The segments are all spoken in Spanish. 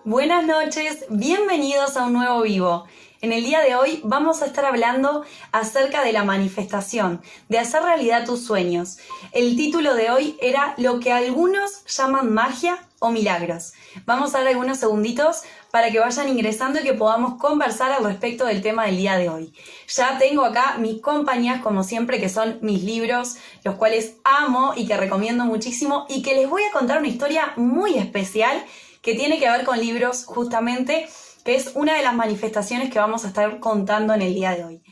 Buenas noches, bienvenidos a un nuevo vivo. En el día de hoy vamos a estar hablando acerca de la manifestación, de hacer realidad tus sueños. El título de hoy era lo que algunos llaman magia o milagros. Vamos a dar algunos segunditos para que vayan ingresando y que podamos conversar al respecto del tema del día de hoy. Ya tengo acá mis compañías, como siempre, que son mis libros, los cuales amo y que recomiendo muchísimo y que les voy a contar una historia muy especial que tiene que ver con libros justamente, que es una de las manifestaciones que vamos a estar contando en el día de hoy.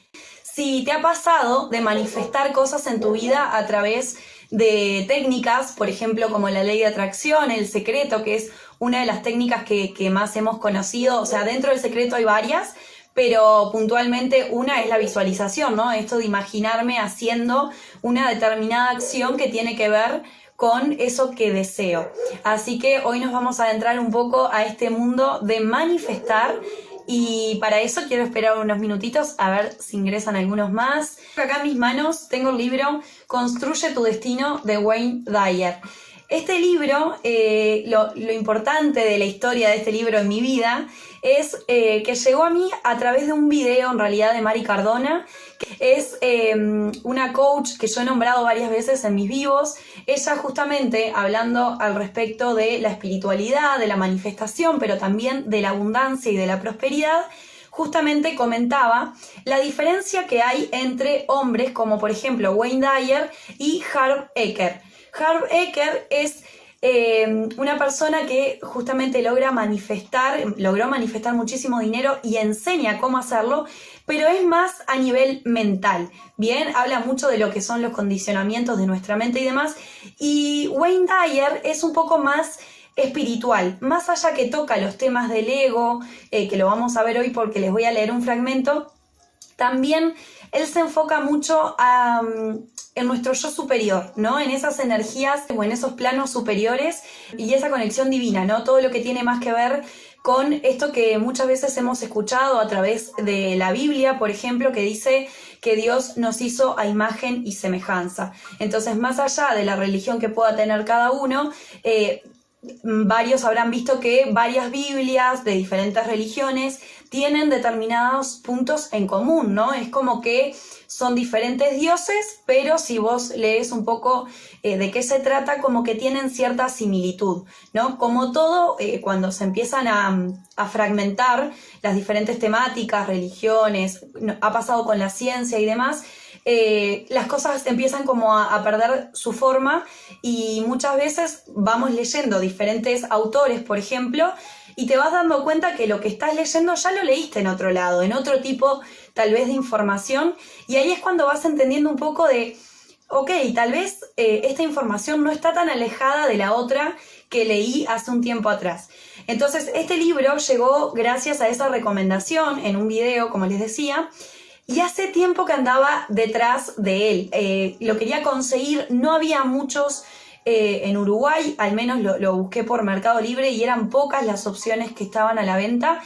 Si te ha pasado de manifestar cosas en tu vida a través de técnicas, por ejemplo, como la ley de atracción, el secreto, que es una de las técnicas que más hemos conocido, o sea, dentro del secreto hay varias, pero puntualmente una es la visualización, ¿no? Esto de imaginarme haciendo una determinada acción que tiene que ver con eso que deseo. Así que hoy nos vamos a adentrar un poco a este mundo de manifestar y para eso quiero esperar unos minutitos a ver si ingresan algunos más. Acá en mis manos tengo el libro Construye tu destino de Wayne Dyer. Este libro, lo importante de la historia de este libro en mi vida es que llegó a mí a través de un video en realidad de Mari Cardona, que es una coach que yo he nombrado varias veces en mis vivos. Ella justamente hablando al respecto de la espiritualidad, de la manifestación, pero también de la abundancia y de la prosperidad, justamente comentaba la diferencia que hay entre hombres como por ejemplo Wayne Dyer y Harv Eker. Harv Eker es una persona que justamente logró manifestar muchísimo dinero y enseña cómo hacerlo, pero es más a nivel mental, ¿bien? Habla mucho de lo que son los condicionamientos de nuestra mente y demás, y Wayne Dyer es un poco más espiritual, más allá que toca los temas del ego, que lo vamos a ver hoy porque les voy a leer un fragmento. También él se enfoca mucho en nuestro yo superior, ¿no? En esas energías o en esos planos superiores y esa conexión divina, ¿no? Todo lo que tiene más que ver con esto que muchas veces hemos escuchado a través de la Biblia, por ejemplo, que dice que Dios nos hizo a imagen y semejanza. Entonces, más allá de la religión que pueda tener cada uno, varios habrán visto que varias Biblias de diferentes religiones tienen determinados puntos en común, ¿no? Es como que son diferentes dioses, pero si vos lees un poco de qué se trata, como que tienen cierta similitud, ¿no? Como todo, cuando se empiezan a fragmentar las diferentes temáticas, religiones, ha pasado con la ciencia y demás, las cosas empiezan como a perder su forma y muchas veces vamos leyendo diferentes autores, por ejemplo, y te vas dando cuenta que lo que estás leyendo ya lo leíste en otro lado, en otro tipo tal vez de información, y ahí es cuando vas entendiendo un poco de, ok, tal vez esta información no está tan alejada de la otra que leí hace un tiempo atrás. Entonces este libro llegó gracias a esa recomendación en un video, como les decía, y hace tiempo que andaba detrás de él. Lo quería conseguir, no había muchos en Uruguay, al menos lo busqué por Mercado Libre y eran pocas las opciones que estaban a la venta,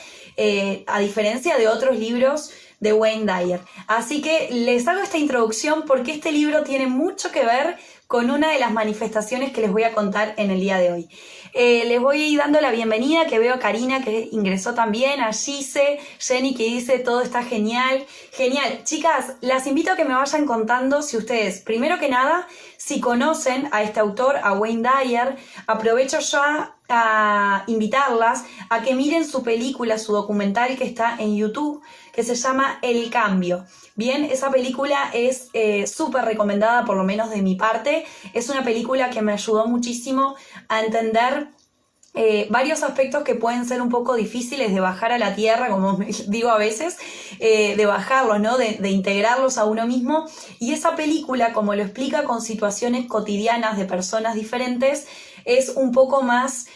a diferencia de otros libros de Wayne Dyer. Así que les hago esta introducción porque este libro tiene mucho que ver con una de las manifestaciones que les voy a contar en el día de hoy. Les voy dando la bienvenida, que veo a Karina que ingresó también, a Gise, Jenny que dice todo está genial. Genial, chicas, las invito a que me vayan contando si ustedes, primero que nada, si conocen a este autor, a Wayne Dyer. Aprovecho ya a invitarlas a que miren su película, su documental que está en YouTube, que se llama El Cambio. Bien, esa película es súper recomendada, por lo menos de mi parte. Es una película que me ayudó muchísimo a entender varios aspectos que pueden ser un poco difíciles de bajar a la tierra, como digo a veces, de bajarlos, ¿no? De integrarlos a uno mismo. Y esa película, como lo explica con situaciones cotidianas de personas diferentes, es un poco más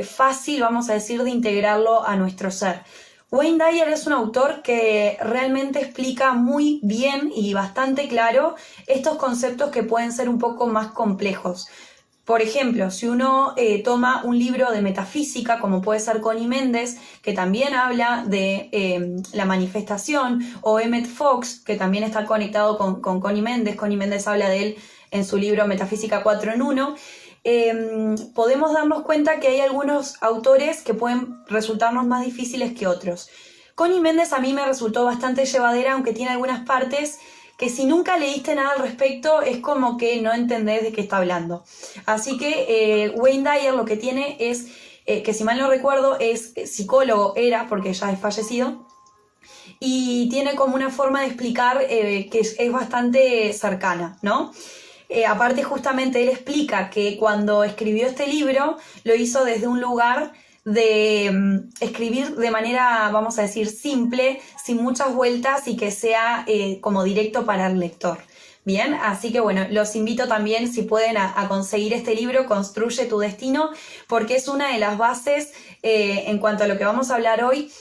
fácil, vamos a decir, de integrarlo a nuestro ser. Wayne Dyer es un autor que realmente explica muy bien y bastante claro estos conceptos que pueden ser un poco más complejos. Por ejemplo, si uno toma un libro de metafísica, como puede ser Connie Méndez, que también habla de la manifestación, o Emmett Fox, que también está conectado con Connie Méndez habla de él en su libro Metafísica 4 en 1, podemos darnos cuenta que hay algunos autores que pueden resultarnos más difíciles que otros. Connie Méndez a mí me resultó bastante llevadera, aunque tiene algunas partes que si nunca leíste nada al respecto es como que no entendés de qué está hablando. Así que Wayne Dyer lo que tiene es, que si mal no recuerdo, es psicólogo, porque ya es fallecido, y tiene como una forma de explicar que es bastante cercana, ¿no? Aparte justamente él explica que cuando escribió este libro lo hizo desde un lugar de escribir de manera, vamos a decir, simple, sin muchas vueltas y que sea como directo para el lector. Bien, así que bueno, los invito también, si pueden, a conseguir este libro, Construye tu destino, porque es una de las bases en cuanto a lo que vamos a hablar hoy.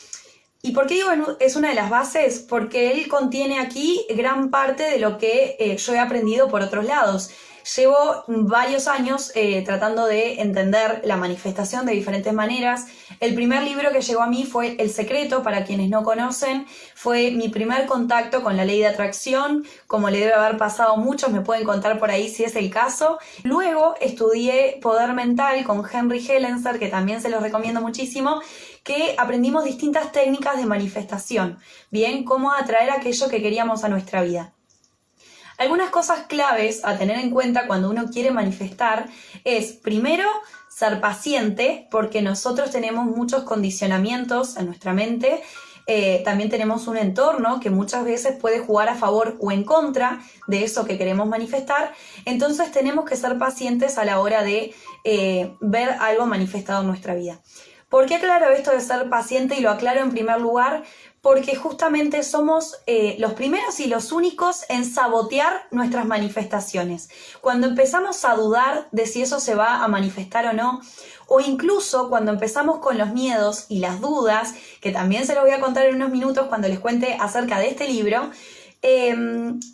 ¿Y por qué digo es una de las bases? Porque él contiene aquí gran parte de lo que yo he aprendido por otros lados. Llevo varios años tratando de entender la manifestación de diferentes maneras. El primer libro que llegó a mí fue El Secreto, para quienes no conocen. Fue mi primer contacto con la ley de atracción. Como le debe haber pasado a muchos, me pueden contar por ahí si es el caso. Luego estudié Poder Mental con Henry Hellenser, que también se los recomiendo muchísimo, que aprendimos distintas técnicas de manifestación. Bien, cómo atraer aquello que queríamos a nuestra vida. Algunas cosas claves a tener en cuenta cuando uno quiere manifestar es, primero, ser paciente, porque nosotros tenemos muchos condicionamientos en nuestra mente. También tenemos un entorno que muchas veces puede jugar a favor o en contra de eso que queremos manifestar. Entonces tenemos que ser pacientes a la hora de ver algo manifestado en nuestra vida. ¿Por qué aclaro esto de ser paciente? Y lo aclaro en primer lugar porque justamente somos los primeros y los únicos en sabotear nuestras manifestaciones. Cuando empezamos a dudar de si eso se va a manifestar o no, o incluso cuando empezamos con los miedos y las dudas, que también se los voy a contar en unos minutos cuando les cuente acerca de este libro,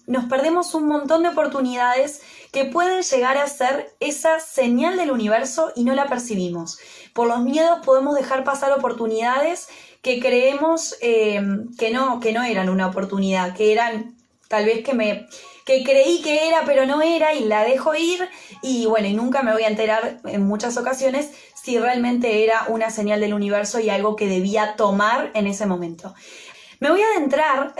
nos perdemos un montón de oportunidades que pueden llegar a ser esa señal del universo y no la percibimos. Por los miedos podemos dejar pasar oportunidades que creemos que no eran una oportunidad, que eran tal vez que creí que era pero no era y la dejo ir y bueno, y nunca me voy a enterar en muchas ocasiones si realmente era una señal del universo y algo que debía tomar en ese momento. Me voy a adentrar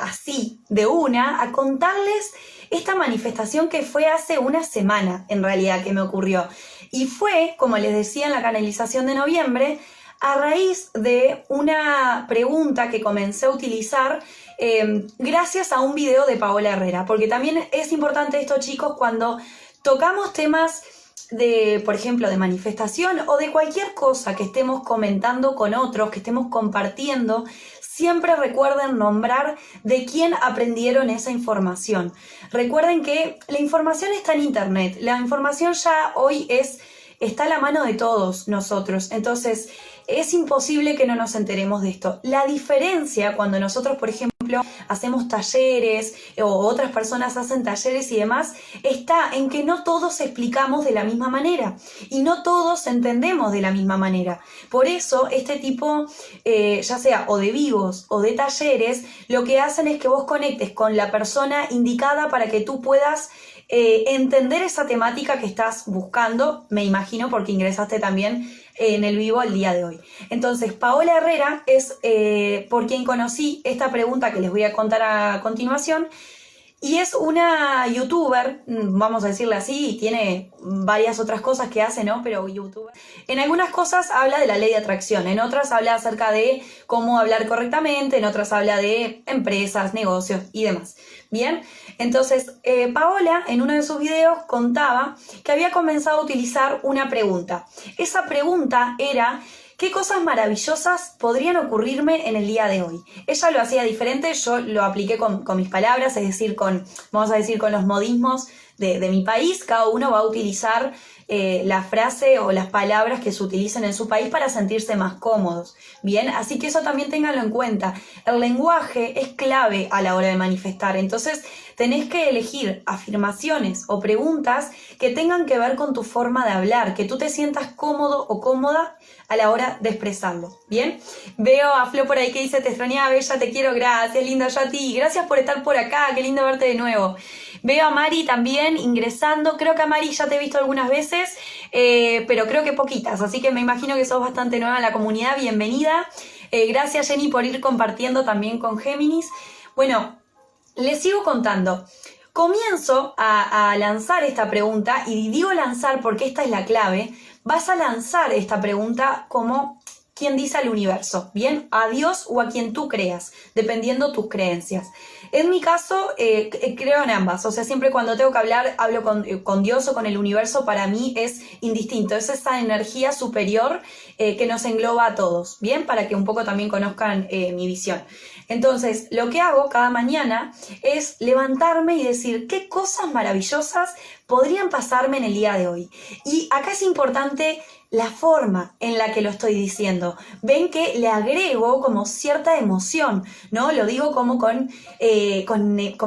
así de una a contarles esta manifestación que fue hace una semana en realidad que me ocurrió y fue, como les decía en la canalización de noviembre, a raíz de una pregunta que comencé a utilizar gracias a un video de Paola Herrera, porque también es importante esto, chicos, cuando tocamos temas de, por ejemplo, de manifestación o de cualquier cosa que estemos comentando con otros, que estemos compartiendo, siempre recuerden nombrar de quién aprendieron esa información. Recuerden que la información está en internet, la información ya hoy está a la mano de todos nosotros, entonces es imposible que no nos enteremos de esto. La diferencia cuando nosotros, por ejemplo, hacemos talleres o otras personas hacen talleres y demás, está en que no todos explicamos de la misma manera y no todos entendemos de la misma manera. Por eso este tipo, ya sea o de vivos o de talleres, lo que hacen es que vos conectes con la persona indicada para que tú puedas entender esa temática que estás buscando, me imagino, porque ingresaste también en el vivo el día de hoy. Entonces, Paola Herrera es por quien conocí esta pregunta que les voy a contar a continuación, y es una youtuber, vamos a decirle así, y tiene varias otras cosas que hace, ¿no? Pero youtuber. En algunas cosas habla de la ley de atracción, en otras habla acerca de cómo hablar correctamente, en otras habla de empresas, negocios y demás. Bien, entonces Paola en uno de sus videos contaba que había comenzado a utilizar una pregunta. Esa pregunta era: ¿qué cosas maravillosas podrían ocurrirme en el día de hoy? Ella lo hacía diferente, yo lo apliqué con mis palabras, es decir, vamos a decir, con los modismos de mi país. Cada uno va a utilizar la frase o las palabras que se utilicen en su país para sentirse más cómodos. Bien, así que eso también ténganlo en cuenta. El lenguaje es clave a la hora de manifestar, entonces tenés que elegir afirmaciones o preguntas que tengan que ver con tu forma de hablar, que tú te sientas cómodo o cómoda a la hora de expresarlo. Bien, veo a Flo por ahí que dice: te extrañaba, Bella, te quiero, gracias, lindo, yo a ti, gracias por estar por acá, qué lindo verte de nuevo. Veo a Mari también bien ingresando. Creo que a Mari ya te he visto algunas veces, pero creo que poquitas, así que me imagino que sos bastante nueva en la comunidad. Bienvenida. Gracias, Jenny, por ir compartiendo también con Géminis. Bueno, les sigo contando. Comienzo a lanzar esta pregunta, y digo lanzar porque esta es la clave. Vas a lanzar esta pregunta como quien dice al universo, ¿bien? A Dios o a quien tú creas, dependiendo tus creencias. En mi caso, creo en ambas. O sea, siempre cuando tengo que hablar, hablo con Dios o con el universo. Para mí es indistinto. Es esa energía superior que nos engloba a todos, ¿bien? Para que un poco también conozcan mi visión. Entonces, lo que hago cada mañana es levantarme y decir qué cosas maravillosas podrían pasarme en el día de hoy. Y acá es importante la forma en la que lo estoy diciendo. Ven que le agrego como cierta emoción, ¿no? Lo digo como con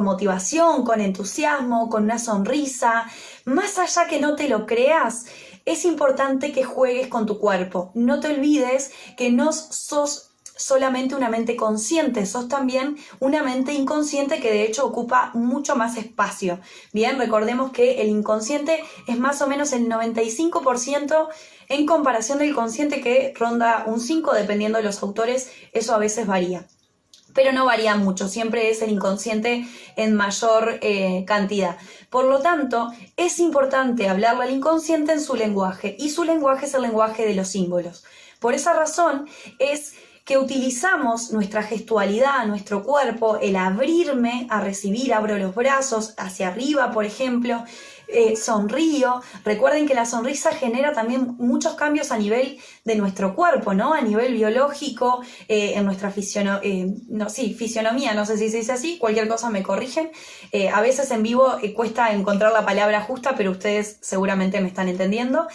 motivación, con entusiasmo, con una sonrisa. Más allá que no te lo creas, es importante que juegues con tu cuerpo. No te olvides que no sos solamente una mente consciente, sos también una mente inconsciente que de hecho ocupa mucho más espacio. Bien, recordemos que el inconsciente es más o menos el 95% en comparación del consciente, que ronda un 5%, dependiendo de los autores. Eso a veces varía, pero no varía mucho, siempre es el inconsciente en mayor cantidad. Por lo tanto, es importante hablarle al inconsciente en su lenguaje, y su lenguaje es el lenguaje de los símbolos. Por esa razón es que utilizamos nuestra gestualidad, nuestro cuerpo, el abrirme a recibir, abro los brazos hacia arriba, por ejemplo, sonrío. Recuerden que la sonrisa genera también muchos cambios a nivel de nuestro cuerpo, ¿no? A nivel biológico, en nuestra fisionomía, no sé si se dice así, cualquier cosa me corrigen. A veces en vivo cuesta encontrar la palabra justa, pero ustedes seguramente me están entendiendo.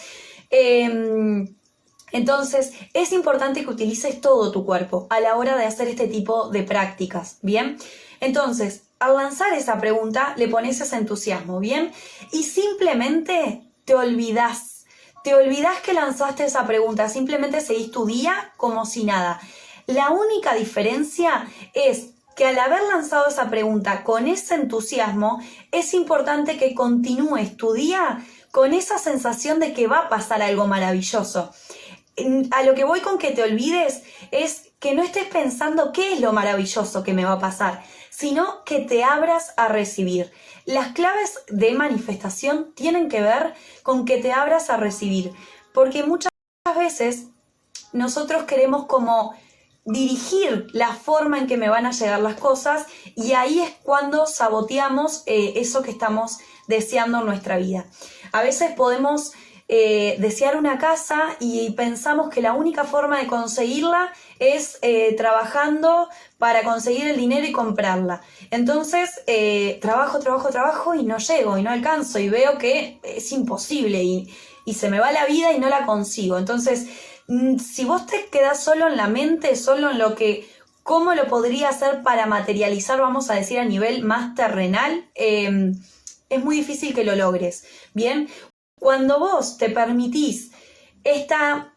Entonces, es importante que utilices todo tu cuerpo a la hora de hacer este tipo de prácticas, ¿bien? Entonces, al lanzar esa pregunta, le pones ese entusiasmo, ¿bien? Y simplemente te olvidás que lanzaste esa pregunta, simplemente seguís tu día como si nada. La única diferencia es que al haber lanzado esa pregunta con ese entusiasmo, es importante que continúes tu día con esa sensación de que va a pasar algo maravilloso. A lo que voy con que te olvides es que no estés pensando qué es lo maravilloso que me va a pasar, sino que te abras a recibir. Las claves de manifestación tienen que ver con que te abras a recibir, porque muchas veces nosotros queremos como dirigir la forma en que me van a llegar las cosas, y ahí es cuando saboteamos eso que estamos deseando en nuestra vida. A veces podemos desear una casa y pensamos que la única forma de conseguirla es trabajando para conseguir el dinero y comprarla. Entonces trabajo y no llego y no alcanzo y veo que es imposible y se me va la vida y no la consigo. Entonces, si vos te quedás solo en la mente, solo en lo que, cómo lo podría hacer para materializar, vamos a decir, a nivel más terrenal, es muy difícil que lo logres. Bien, cuando vos te permitís esta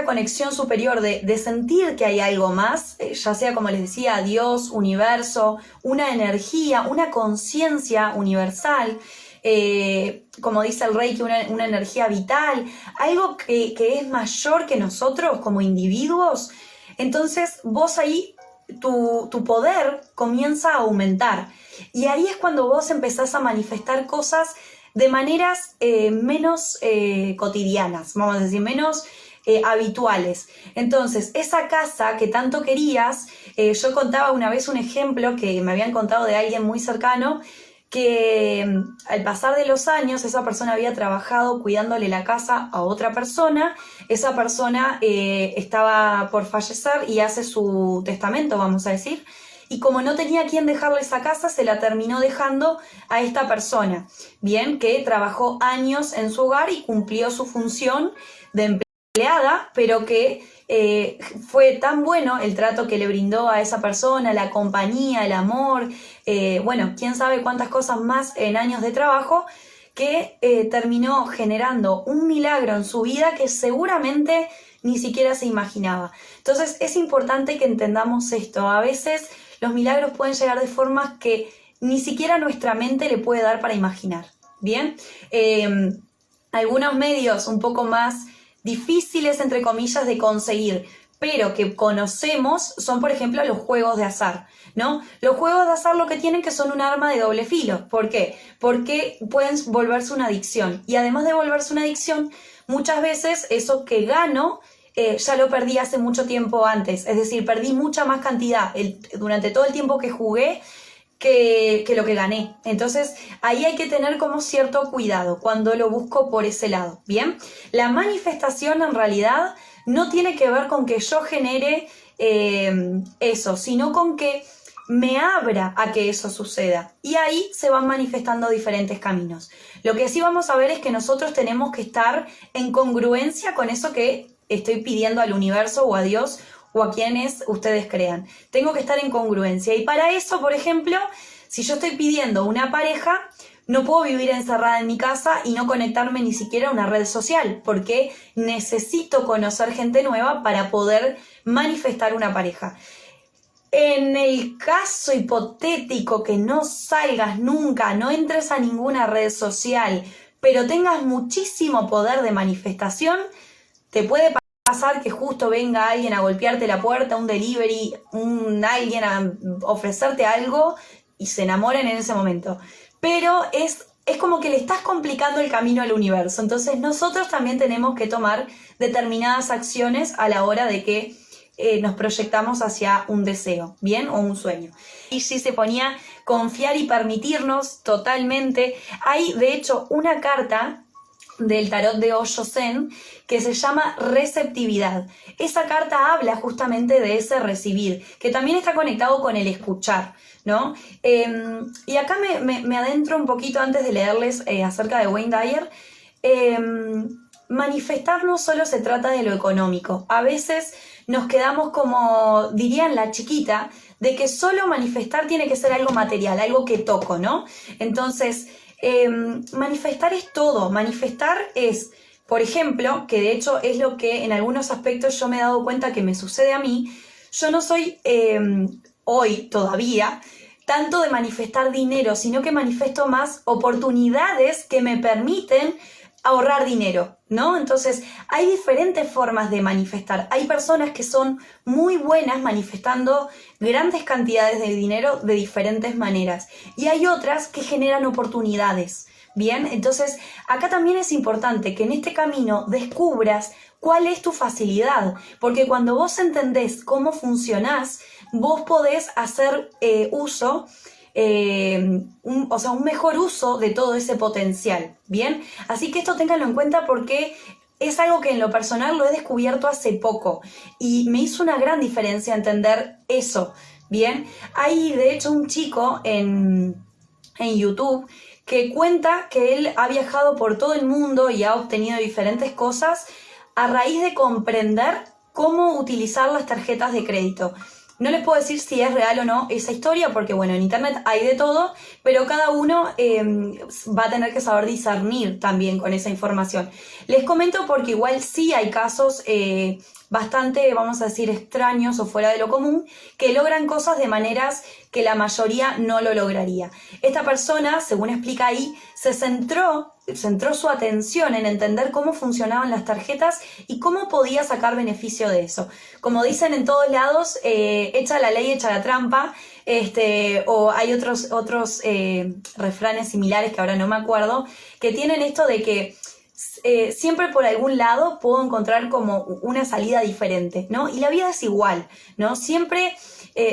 conexión superior de sentir que hay algo más, ya sea, como les decía, Dios, universo, una energía, una conciencia universal, como dice el Reiki, una energía vital, algo que es mayor que nosotros como individuos, entonces vos ahí, tu poder comienza a aumentar. Y ahí es cuando vos empezás a manifestar cosas de maneras menos cotidianas, vamos a decir, menos habituales. Entonces, esa casa que tanto querías, yo contaba una vez un ejemplo que me habían contado de alguien muy cercano, que al pasar de los años esa persona había trabajado cuidándole la casa a otra persona. Esa persona estaba por fallecer y hace su testamento, vamos a decir, y como no tenía a quién dejarle esa casa, se la terminó dejando a esta persona, bien, que trabajó años en su hogar y cumplió su función de empleada, pero que fue tan bueno el trato que le brindó a esa persona, la compañía, el amor, bueno, quién sabe cuántas cosas más en años de trabajo, que terminó generando un milagro en su vida que seguramente ni siquiera se imaginaba. Entonces es importante que entendamos esto. A veces los milagros pueden llegar de formas que ni siquiera nuestra mente le puede dar para imaginar. Bien, algunos medios un poco más difíciles, entre comillas, de conseguir, pero que conocemos, son por ejemplo los juegos de azar, ¿no? Los juegos de azar lo que tienen que son un arma de doble filo. ¿Por qué? Porque pueden volverse una adicción. Y además de volverse una adicción, muchas veces eso que gano ya lo perdí hace mucho tiempo antes. Es decir, perdí mucha más cantidad durante todo el tiempo que jugué que lo que gané. Entonces ahí hay que tener como cierto cuidado cuando lo busco por ese lado. Bien, la manifestación en realidad no tiene que ver con que yo genere eso, sino con que me abra a que eso suceda. Y ahí se van manifestando diferentes caminos. Lo que sí vamos a ver es que nosotros tenemos que estar en congruencia con eso que estoy pidiendo al universo o a Dios o a quienes ustedes crean. Tengo que estar en congruencia. Y para eso, por ejemplo, si yo estoy pidiendo una pareja, no puedo vivir encerrada en mi casa y no conectarme ni siquiera a una red social, porque necesito conocer gente nueva para poder manifestar una pareja. En el caso hipotético que no salgas nunca, no entres a ninguna red social, pero tengas muchísimo poder de manifestación, te puede pasar que justo venga alguien a golpearte la puerta, un delivery, alguien a ofrecerte algo y se enamoren en ese momento. Pero es como que le estás complicando el camino al universo. Entonces nosotros también tenemos que tomar determinadas acciones a la hora de que nos proyectamos hacia un deseo, ¿bien? O un sueño. Y si se ponía a confiar y permitirnos totalmente. Hay de hecho una carta del tarot de Osho Zen que se llama receptividad. Esa carta habla justamente de ese recibir, que también está conectado con el escuchar, ¿no? Y acá me adentro un poquito antes de leerles acerca de Wayne Dyer. Manifestar no solo se trata de lo económico. A veces nos quedamos como, dirían la chiquita, de que solo manifestar tiene que ser algo material, algo que toco, ¿no? Entonces, manifestar es todo. Manifestar es, por ejemplo, que de hecho es lo que en algunos aspectos yo me he dado cuenta que me sucede a mí. Yo no soy hoy todavía tanto de manifestar dinero, sino que manifiesto más oportunidades que me permiten ahorrar dinero, ¿no? Entonces, hay diferentes formas de manifestar. Hay personas que son muy buenas manifestando grandes cantidades de dinero de diferentes maneras. Y hay otras que generan oportunidades, ¿bien? Entonces, acá también es importante que en este camino descubras cuál es tu facilidad. Porque cuando vos entendés cómo funcionás, vos podés hacer uso un mejor uso de todo ese potencial, ¿bien? Así que esto ténganlo en cuenta porque es algo que en lo personal lo he descubierto hace poco y me hizo una gran diferencia entender eso, ¿bien? Hay de hecho un chico en YouTube que cuenta que él ha viajado por todo el mundo y ha obtenido diferentes cosas a raíz de comprender cómo utilizar las tarjetas de crédito. No les puedo decir si es real o no esa historia, porque bueno, en internet hay de todo, pero cada uno va a tener que saber discernir también con esa información. Les comento porque igual sí hay casos bastante, vamos a decir, extraños o fuera de lo común, que logran cosas de maneras que la mayoría no lo lograría. Esta persona, según explica ahí, centró su atención en entender cómo funcionaban las tarjetas y cómo podía sacar beneficio de eso. Como dicen en todos lados, echa la ley, echa la trampa, o hay otros refranes similares que ahora no me acuerdo, que tienen esto de que siempre por algún lado puedo encontrar como una salida diferente, ¿no? Y la vida es igual, ¿no? Siempre,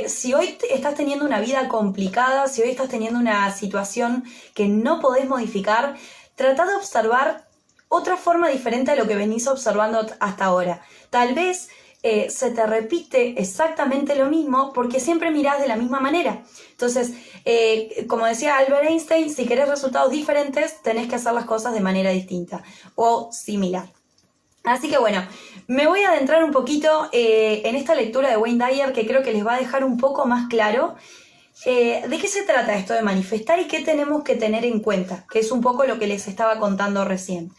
si hoy estás teniendo una vida complicada, si hoy estás teniendo una situación que no podés modificar, trata de observar otra forma diferente a lo que venís observando hasta ahora. Tal vez se te repite exactamente lo mismo porque siempre mirás de la misma manera. Entonces, como decía Albert Einstein, si querés resultados diferentes, tenés que hacer las cosas de manera distinta o similar. Así que bueno, me voy a adentrar un poquito en esta lectura de Wayne Dyer que creo que les va a dejar un poco más claro de qué se trata esto de manifestar y qué tenemos que tener en cuenta, que es un poco lo que les estaba contando recién.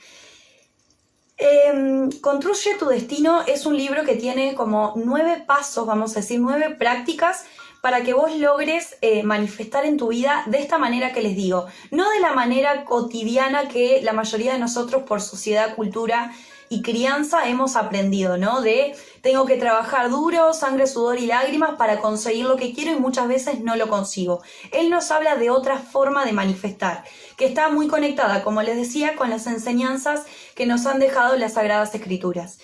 Construye tu destino es un libro que tiene como 9 pasos, vamos a decir, 9 prácticas para que vos logres manifestar en tu vida de esta manera que les digo, no de la manera cotidiana que la mayoría de nosotros por sociedad, cultura y crianza hemos aprendido, ¿no? De tengo que trabajar duro, sangre, sudor y lágrimas para conseguir lo que quiero y muchas veces no lo consigo. Él nos habla de otra forma de manifestar, que está muy conectada, como les decía, con las enseñanzas que nos han dejado las Sagradas Escrituras.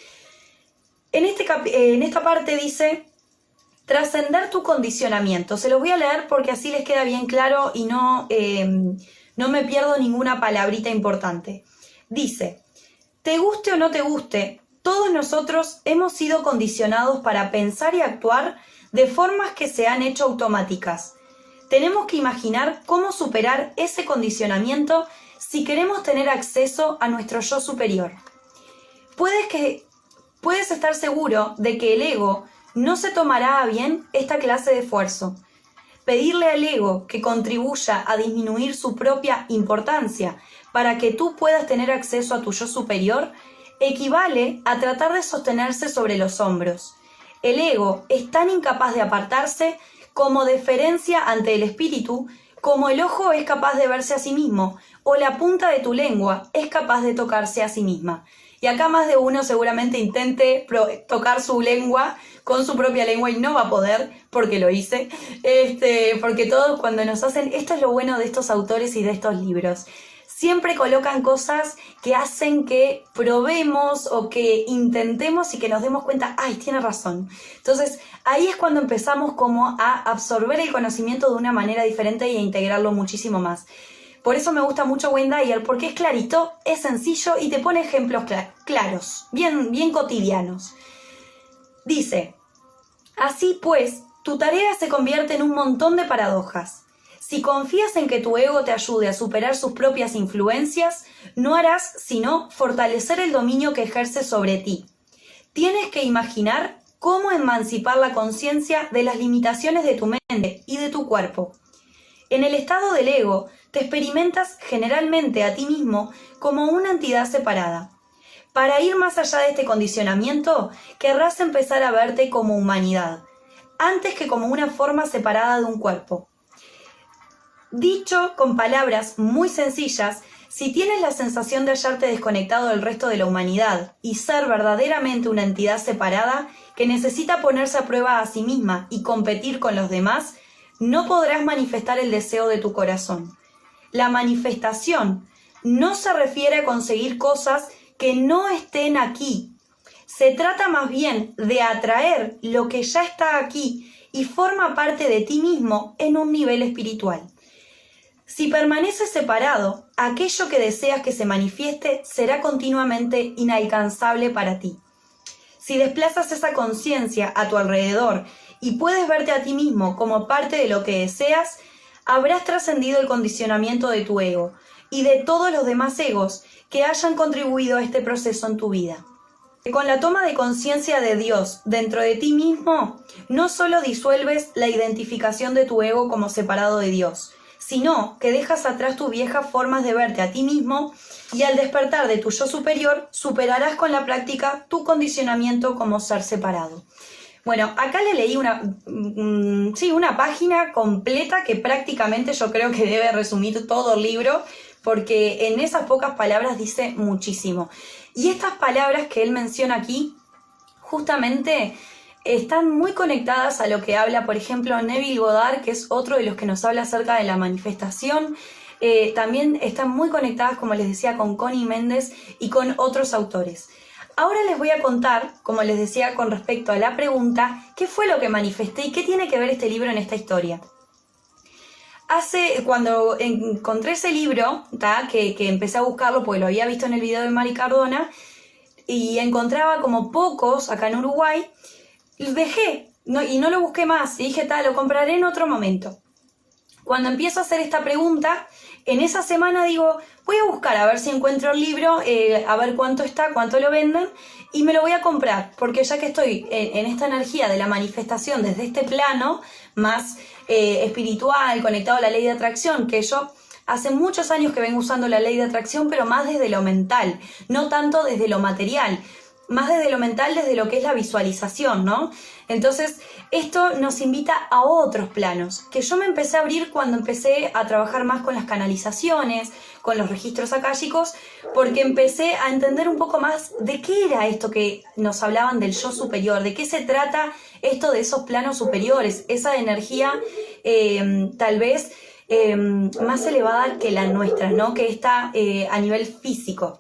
En esta parte dice: trascender tu condicionamiento. Se los voy a leer porque así les queda bien claro y no me pierdo ninguna palabrita importante. Dice: te guste o no te guste, todos nosotros hemos sido condicionados para pensar y actuar de formas que se han hecho automáticas. Tenemos que imaginar cómo superar ese condicionamiento si queremos tener acceso a nuestro yo superior. Puedes estar seguro de que el ego no se tomará a bien esta clase de esfuerzo. Pedirle al ego que contribuya a disminuir su propia importancia para que tú puedas tener acceso a tu yo superior equivale a tratar de sostenerse sobre los hombros. El ego es tan incapaz de apartarse como deferencia ante el espíritu, como el ojo es capaz de verse a sí mismo, o la punta de tu lengua es capaz de tocarse a sí misma. Y acá más de uno seguramente intente tocar su lengua con su propia lengua y no va a poder, porque lo hice, porque todos cuando nos hacen, esto es lo bueno de estos autores y de estos libros, siempre colocan cosas que hacen que probemos o que intentemos y que nos demos cuenta, ¡ay, tiene razón! Entonces, ahí es cuando empezamos como a absorber el conocimiento de una manera diferente y a integrarlo muchísimo más. Por eso me gusta mucho Wayne Dyer, porque es clarito, es sencillo y te pone ejemplos claros, bien cotidianos. Dice: así pues, tu tarea se convierte en un montón de paradojas. Si confías en que tu ego te ayude a superar sus propias influencias, no harás sino fortalecer el dominio que ejerce sobre ti. Tienes que imaginar cómo emancipar la conciencia de las limitaciones de tu mente y de tu cuerpo. En el estado del ego, te experimentas generalmente a ti mismo como una entidad separada. Para ir más allá de este condicionamiento, querrás empezar a verte como humanidad, antes que como una forma separada de un cuerpo. Dicho con palabras muy sencillas, si tienes la sensación de hallarte desconectado del resto de la humanidad y ser verdaderamente una entidad separada que necesita ponerse a prueba a sí misma y competir con los demás, no podrás manifestar el deseo de tu corazón. La manifestación no se refiere a conseguir cosas que no estén aquí. Se trata más bien de atraer lo que ya está aquí y forma parte de ti mismo en un nivel espiritual. Si permaneces separado, aquello que deseas que se manifieste será continuamente inalcanzable para ti. Si desplazas esa conciencia a tu alrededor y puedes verte a ti mismo como parte de lo que deseas, habrás trascendido el condicionamiento de tu ego y de todos los demás egos que hayan contribuido a este proceso en tu vida. Con la toma de conciencia de Dios dentro de ti mismo, no solo disuelves la identificación de tu ego como separado de Dios, sino que dejas atrás tus viejas formas de verte a ti mismo y al despertar de tu yo superior, superarás con la práctica tu condicionamiento como ser separado. Bueno, acá le leí una página completa que prácticamente yo creo que debe resumir todo el libro, porque en esas pocas palabras dice muchísimo. Y estas palabras que él menciona aquí, justamente están muy conectadas a lo que habla, por ejemplo, Neville Goddard, que es otro de los que nos habla acerca de la manifestación. También están muy conectadas, como les decía, con Connie Méndez y con otros autores. Ahora les voy a contar, como les decía con respecto a la pregunta, qué fue lo que manifesté y qué tiene que ver este libro en esta historia. Cuando encontré ese libro, que empecé a buscarlo porque lo había visto en el video de Mari Cardona, y encontraba como pocos acá en Uruguay, dejé y no lo busqué más y dije, lo compraré en otro momento. Cuando empiezo a hacer esta pregunta, en esa semana digo, voy a buscar a ver si encuentro el libro, a ver cuánto está, cuánto lo venden, y me lo voy a comprar, porque ya que estoy en esta energía de la manifestación desde este plano más espiritual, conectado a la ley de atracción, que yo hace muchos años que vengo usando la ley de atracción, pero más desde lo mental, no tanto desde lo material. más desde lo mental, desde lo que es la visualización, ¿no? Entonces, esto nos invita a otros planos, que yo me empecé a abrir cuando empecé a trabajar más con las canalizaciones, con los registros akáshicos, porque empecé a entender un poco más de qué era esto que nos hablaban del yo superior, de qué se trata esto de esos planos superiores, esa energía tal vez más elevada que la nuestra, ¿no? Que está a nivel físico,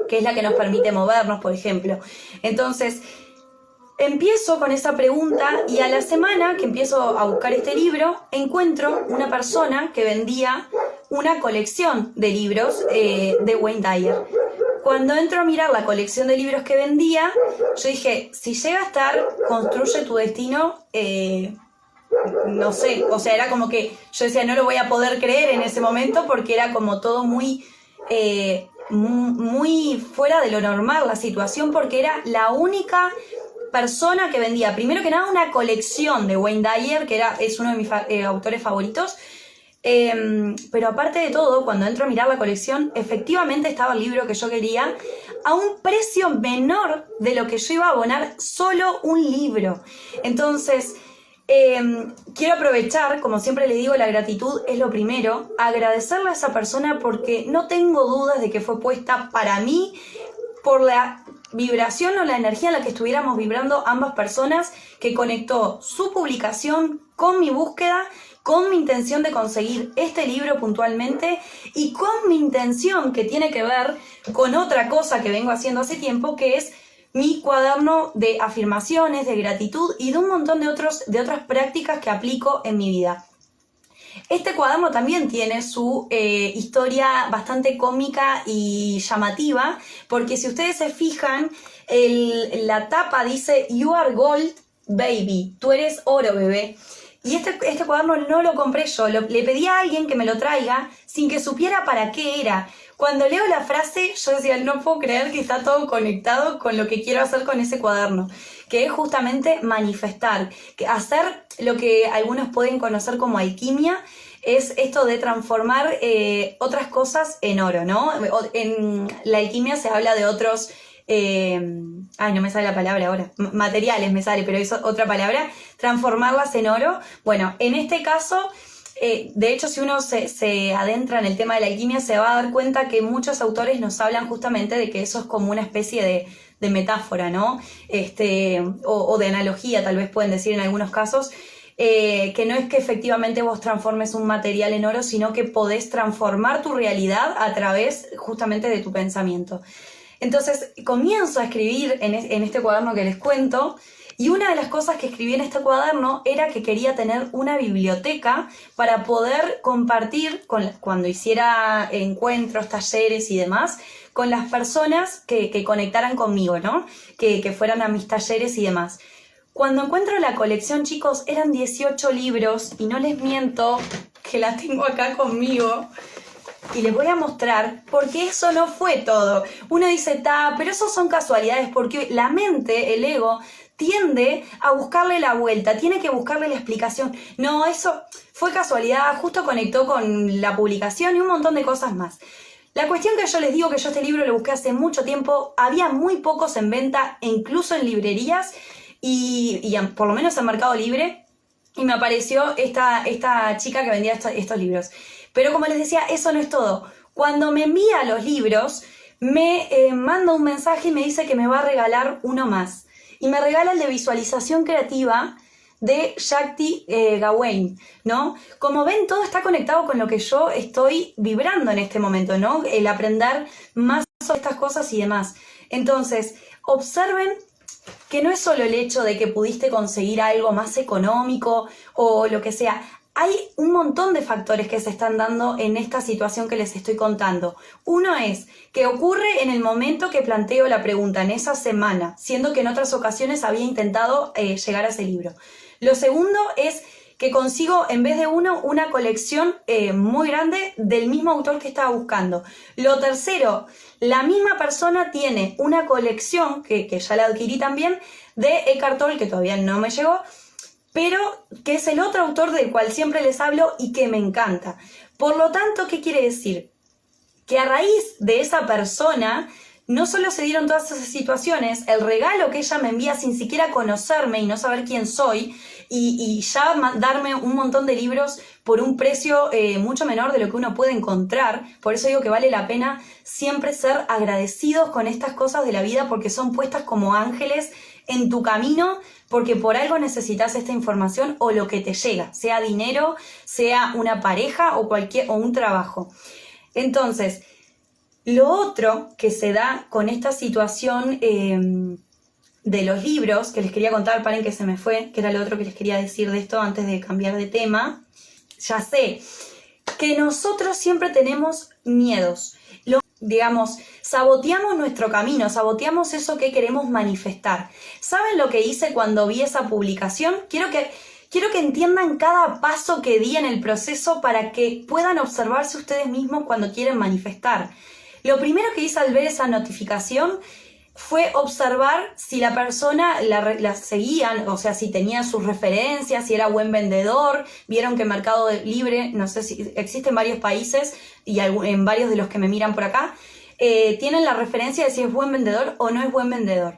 que es la que nos permite movernos, por ejemplo. Entonces, empiezo con esa pregunta y a la semana que empiezo a buscar este libro, encuentro una persona que vendía una colección de libros de Wayne Dyer. Cuando entro a mirar la colección de libros que vendía, yo dije, si llega a estar Construye tu destino, no sé, o sea, era como que yo decía, no lo voy a poder creer en ese momento porque era como todo muy fuera de lo normal la situación, porque era la única persona que vendía, primero que nada, una colección de Wayne Dyer, que es uno de mis autores favoritos, pero aparte de todo, cuando entro a mirar la colección, efectivamente estaba el libro que yo quería a un precio menor de lo que yo iba a abonar solo un libro. Entonces, quiero aprovechar, como siempre le digo, la gratitud es lo primero, agradecerle a esa persona porque no tengo dudas de que fue puesta para mí por la vibración o la energía en la que estuviéramos vibrando ambas personas, que conectó su publicación con mi búsqueda, con mi intención de conseguir este libro puntualmente y con mi intención que tiene que ver con otra cosa que vengo haciendo hace tiempo, que es mi cuaderno de afirmaciones, de gratitud y de un montón de otras prácticas que aplico en mi vida. Este cuaderno también tiene su historia bastante cómica y llamativa, porque si ustedes se fijan, la tapa dice "You are gold, baby", tú eres oro, bebé. Y este cuaderno no lo compré yo, le pedí a alguien que me lo traiga sin que supiera para qué era. Cuando leo la frase, yo decía, no puedo creer que está todo conectado con lo que quiero hacer con ese cuaderno, que es justamente manifestar, que hacer lo que algunos pueden conocer como alquimia, es esto de transformar otras cosas en oro, ¿no? En la alquimia se habla de otros... no me sale la palabra ahora, materiales me sale, pero es otra palabra, transformarlas en oro. Bueno, en este caso, de hecho, si uno se adentra en el tema de la alquimia, se va a dar cuenta que muchos autores nos hablan justamente de que eso es como una especie de metáfora, ¿no? O de analogía, tal vez pueden decir en algunos casos, que no es que efectivamente vos transformes un material en oro, sino que podés transformar tu realidad a través justamente de tu pensamiento. Entonces comienzo a escribir en este cuaderno que les cuento, y una de las cosas que escribí en este cuaderno era que quería tener una biblioteca para poder compartir cuando hiciera encuentros, talleres y demás, con las personas que conectaran conmigo, ¿no? Que fueran a mis talleres y demás. Cuando encuentro la colección, chicos, eran 18 libros, y no les miento que la tengo acá conmigo. Y les voy a mostrar, porque eso no fue todo. Uno dice, pero eso son casualidades, porque la mente, el ego, tiende a buscarle la vuelta, tiene que buscarle la explicación. No, eso fue casualidad, justo conectó con la publicación y un montón de cosas más. La cuestión que yo les digo, que yo este libro lo busqué hace mucho tiempo, había muy pocos en venta, incluso en librerías y por lo menos en Mercado Libre, y me apareció esta chica que vendía estos libros. Pero como les decía, eso no es todo. Cuando me envía los libros, me manda un mensaje y me dice que me va a regalar uno más. Y me regala el de visualización creativa de Shakti Gawain, ¿no? Como ven, todo está conectado con lo que yo estoy vibrando en este momento, ¿no? El aprender más sobre estas cosas y demás. Entonces, observen que no es solo el hecho de que pudiste conseguir algo más económico o lo que sea. Hay un montón de factores que se están dando en esta situación que les estoy contando. Uno es que ocurre en el momento que planteo la pregunta, en esa semana, siendo que en otras ocasiones había intentado llegar a ese libro. Lo segundo es que consigo, en vez de una colección muy grande del mismo autor que estaba buscando. Lo tercero, la misma persona tiene una colección, que ya la adquirí también, de Eckhart Tolle, que todavía no me llegó, pero que es el otro autor del cual siempre les hablo y que me encanta. Por lo tanto, ¿qué quiere decir? Que a raíz de esa persona no solo se dieron todas esas situaciones, el regalo que ella me envía sin siquiera conocerme y no saber quién soy, y ya darme un montón de libros por un precio mucho menor de lo que uno puede encontrar. Por eso digo que vale la pena siempre ser agradecidos con estas cosas de la vida, porque son puestas como ángeles en tu camino, porque por algo necesitas esta información o lo que te llega, sea dinero, sea una pareja o un trabajo. Entonces, lo otro que se da con esta situación de los libros, que les quería contar, paren que se me fue, que era lo otro que les quería decir de esto antes de cambiar de tema. Ya sé que nosotros siempre tenemos miedos. Digamos, saboteamos nuestro camino, saboteamos eso que queremos manifestar. ¿Saben lo que hice cuando vi esa publicación? Quiero que entiendan cada paso que di en el proceso para que puedan observarse ustedes mismos cuando quieren manifestar. Lo primero que hice al ver esa notificación fue observar si la persona la seguían, o sea, si tenía sus referencias, si era buen vendedor. Vieron que Mercado Libre, no sé si existe en varios países y en varios de los que me miran por acá, tienen la referencia de si es buen vendedor o no es buen vendedor.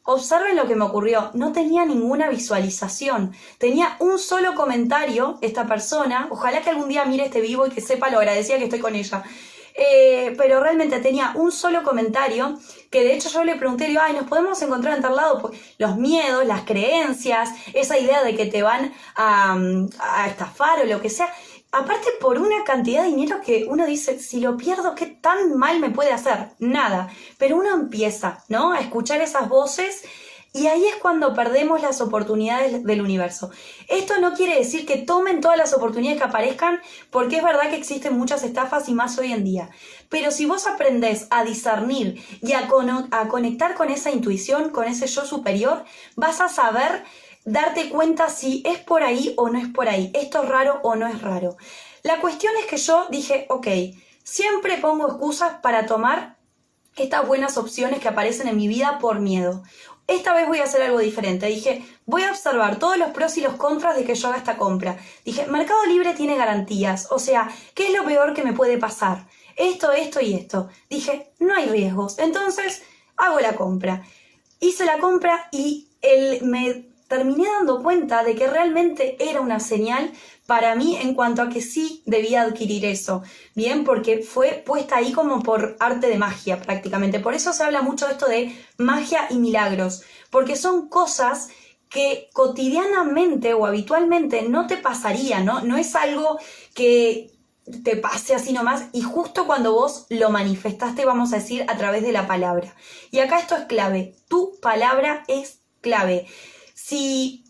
Observen lo que me ocurrió, no tenía ninguna visualización, tenía un solo comentario esta persona. Ojalá que algún día mire este vivo y que sepa lo agradecida que estoy con ella. Pero realmente tenía un solo comentario, que de hecho yo le pregunté, digo, ay, ¿nos podemos encontrar en tal lado? Pues, los miedos, las creencias, esa idea de que te van a estafar o lo que sea. Aparte, por una cantidad de dinero que uno dice, si lo pierdo, ¿qué tan mal me puede hacer? Nada. Pero uno empieza, ¿no?, a escuchar esas voces. Y ahí es cuando perdemos las oportunidades del universo. Esto no quiere decir que tomen todas las oportunidades que aparezcan, porque es verdad que existen muchas estafas y más hoy en día. Pero si vos aprendés a discernir y a conectar con esa intuición, con ese yo superior, vas a saber darte cuenta si es por ahí o no es por ahí, esto es raro o no es raro. La cuestión es que yo dije, ok, siempre pongo excusas para tomar estas buenas opciones que aparecen en mi vida por miedo. Esta vez voy a hacer algo diferente. Dije, voy a observar todos los pros y los contras de que yo haga esta compra. Dije, Mercado Libre tiene garantías. O sea, ¿qué es lo peor que me puede pasar? Esto, esto y esto. Dije, no hay riesgos. Entonces, hago la compra. Hice la compra y me terminé dando cuenta de que realmente era una señal para mí en cuanto a que sí debía adquirir eso, bien, porque fue puesta ahí como por arte de magia prácticamente. Por eso se habla mucho de esto de magia y milagros, porque son cosas que cotidianamente o habitualmente no te pasarían, ¿no? No es algo que te pase así nomás, y justo cuando vos lo manifestaste, vamos a decir, a través de la palabra. Y acá esto es clave, tu palabra es clave. Si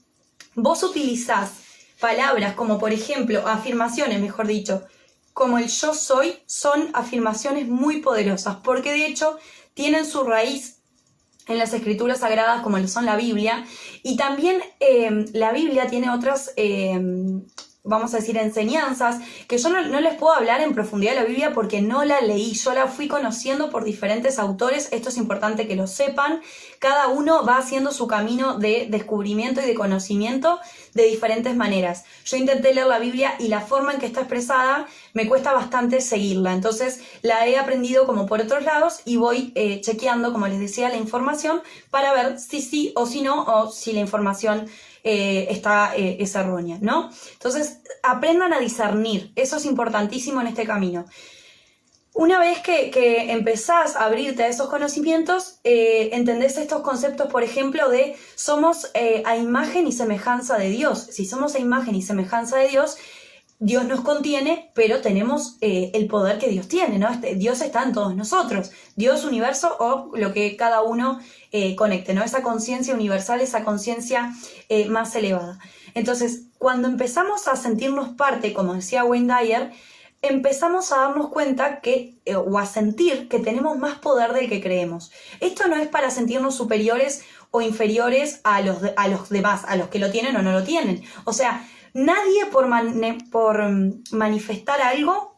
vos utilizás palabras como, por ejemplo, afirmaciones, mejor dicho, como el yo soy, son afirmaciones muy poderosas, porque de hecho tienen su raíz en las escrituras sagradas como lo son la Biblia, y también la Biblia tiene otras, vamos a decir, enseñanzas, que yo no les puedo hablar en profundidad de la Biblia porque no la leí, yo la fui conociendo por diferentes autores. Esto es importante que lo sepan, cada uno va haciendo su camino de descubrimiento y de conocimiento de diferentes maneras. Yo intenté leer la Biblia y la forma en que está expresada me cuesta bastante seguirla, entonces la he aprendido como por otros lados y voy chequeando, como les decía, la información para ver si sí o si no, o si la información es errónea, ¿no? Entonces, aprendan a discernir, eso es importantísimo en este camino. Una vez que empezás a abrirte a esos conocimientos, entendés estos conceptos, por ejemplo, de somos a imagen y semejanza de Dios. Si somos a imagen y semejanza de Dios, Dios nos contiene, pero tenemos el poder que Dios tiene, ¿no? Dios está en todos nosotros, Dios, universo o lo que cada uno conecte, ¿no? Esa conciencia universal, esa conciencia más elevada. Entonces, cuando empezamos a sentirnos parte, como decía Wayne Dyer, empezamos a darnos cuenta o a sentir que tenemos más poder del que creemos. Esto no es para sentirnos superiores o inferiores a los demás, a los que lo tienen o no lo tienen. O sea, nadie por manifestar algo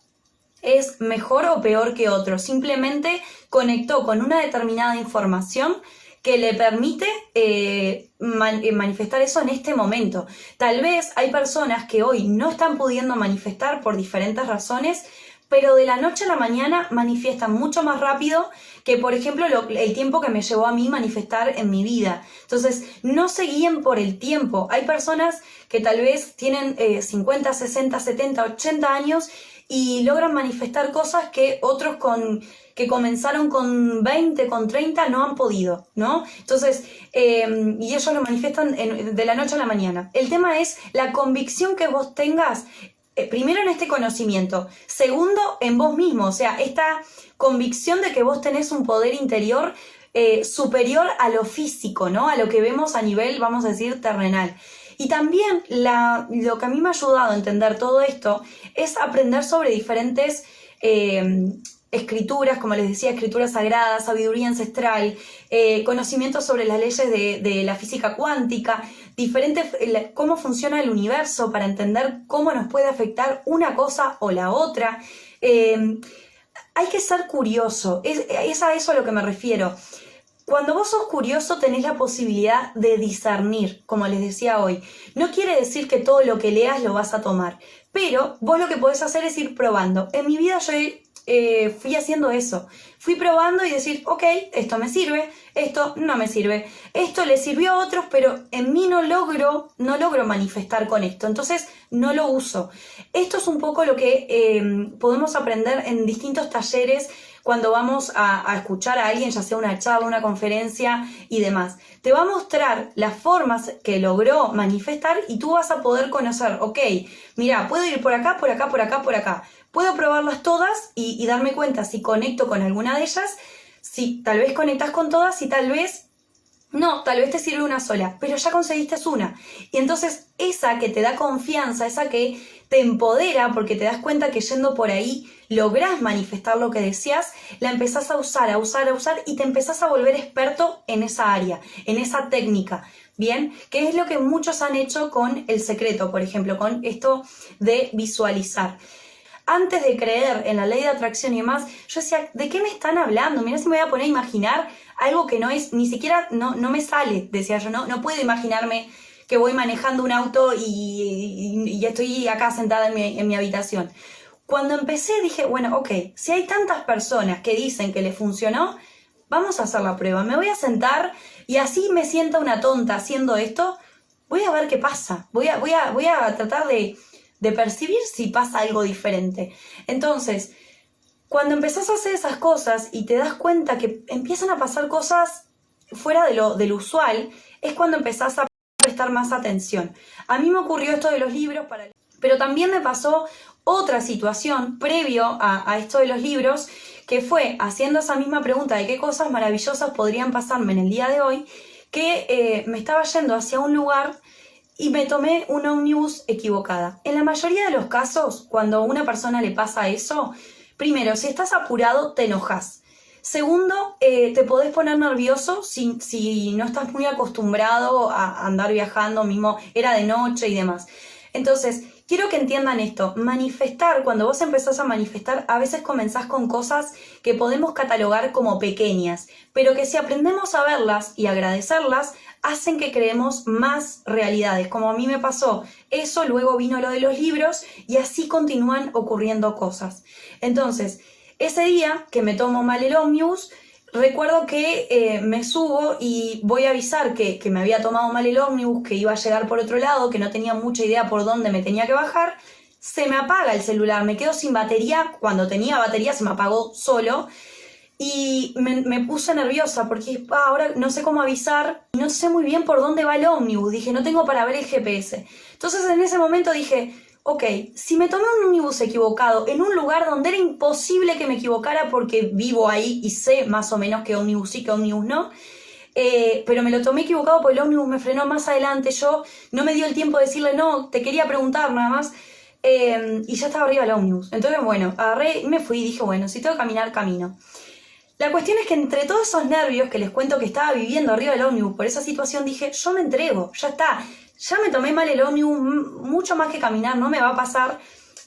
es mejor o peor que otro. Simplemente conectó con una determinada información que le permite manifestar eso en este momento. Tal vez hay personas que hoy no están pudiendo manifestar por diferentes razones, pero de la noche a la mañana manifiestan mucho más rápido que, por ejemplo, el tiempo que me llevó a mí manifestar en mi vida. Entonces, no se guíen por el tiempo. Hay personas que tal vez tienen 50, 60, 70, 80 años y logran manifestar cosas que otros que comenzaron con 20, con 30 no han podido, ¿no? Entonces, y ellos lo manifiestan de la noche a la mañana. El tema es la convicción que vos tengas, primero en este conocimiento, segundo en vos mismo, o sea, esta convicción de que vos tenés un poder interior superior a lo físico, ¿no? A lo que vemos a nivel, vamos a decir, terrenal. Y también lo que a mí me ha ayudado a entender todo esto es aprender sobre diferentes escrituras, como les decía, escrituras sagradas, sabiduría ancestral, conocimientos sobre las leyes de la física cuántica, cómo funciona el universo para entender cómo nos puede afectar una cosa o la otra. Hay que ser curioso, es a eso a lo que me refiero. Cuando vos sos curioso tenés la posibilidad de discernir, como les decía hoy. No quiere decir que todo lo que leas lo vas a tomar, pero vos lo que podés hacer es ir probando. En mi vida yo fui haciendo eso. Fui probando y decir, ok, esto me sirve, esto no me sirve. Esto le sirvió a otros, pero en mí no logro manifestar con esto. Entonces no lo uso. Esto es un poco lo que podemos aprender en distintos talleres cuando vamos a escuchar a alguien, ya sea una charla, una conferencia y demás. Te va a mostrar las formas que logró manifestar y tú vas a poder conocer, ok, mira, puedo ir por acá, por acá, por acá, por acá. Puedo probarlas todas y darme cuenta si conecto con alguna de ellas, si tal vez conectas con todas y tal vez no, tal vez te sirve una sola, pero ya conseguiste una. Y entonces esa que te da confianza, esa que te empodera porque te das cuenta que yendo por ahí lográs manifestar lo que deseas, la empezás a usar y te empezás a volver experto en esa área, en esa técnica. Bien, que es lo que muchos han hecho con El Secreto, por ejemplo, con esto de visualizar. Antes de creer en la ley de atracción y demás, yo decía, ¿de qué me están hablando? Mirá si me voy a poner a imaginar algo que no es, ni siquiera, no me sale, decía yo, no puedo imaginarme que voy manejando un auto y estoy acá sentada en mi habitación. Cuando empecé dije, bueno, ok, si hay tantas personas que dicen que les funcionó, vamos a hacer la prueba. Me voy a sentar y así me sienta una tonta haciendo esto, voy a ver qué pasa. Voy a tratar de percibir si pasa algo diferente. Entonces, cuando empezás a hacer esas cosas y te das cuenta que empiezan a pasar cosas fuera del usual, es cuando empezás a prestar más atención. A mí me ocurrió esto de los libros, pero también me pasó otra situación previo a esto de los libros, que fue haciendo esa misma pregunta de qué cosas maravillosas podrían pasarme en el día de hoy, que me estaba yendo hacia un lugar y me tomé una ómnibus equivocada. En la mayoría de los casos, cuando a una persona le pasa eso, primero, si estás apurado, te enojas. Segundo, te podés poner nervioso si no estás muy acostumbrado a andar viajando, mismo era de noche y demás. Entonces, quiero que entiendan esto. Manifestar, cuando vos empezás a manifestar, a veces comenzás con cosas que podemos catalogar como pequeñas, pero que si aprendemos a verlas y agradecerlas, hacen que creemos más realidades, como a mí me pasó. Eso, luego vino lo de los libros y así continúan ocurriendo cosas. Entonces, ese día que me tomo mal el ómnibus, recuerdo que me subo y voy a avisar que me había tomado mal el ómnibus, que iba a llegar por otro lado, que no tenía mucha idea por dónde me tenía que bajar. Se me apaga el celular, me quedo sin batería. Cuando tenía batería se me apagó solo. Y me puse nerviosa porque ahora no sé cómo avisar, no sé muy bien por dónde va el ómnibus. Dije, no tengo para ver el GPS. Entonces en ese momento dije, ok, si me tomé un ómnibus equivocado en un lugar donde era imposible que me equivocara porque vivo ahí y sé más o menos qué ómnibus sí, qué ómnibus no, pero me lo tomé equivocado porque el ómnibus me frenó más adelante, yo no me dio el tiempo de decirle no, te quería preguntar nada más, y ya estaba arriba el ómnibus. Entonces bueno, agarré y me fui y dije, bueno, si tengo que caminar, camino. La cuestión es que entre todos esos nervios que les cuento que estaba viviendo arriba del ómnibus por esa situación, dije, yo me entrego, ya está. Ya me tomé mal el ómnibus, mucho más que caminar, no me va a pasar.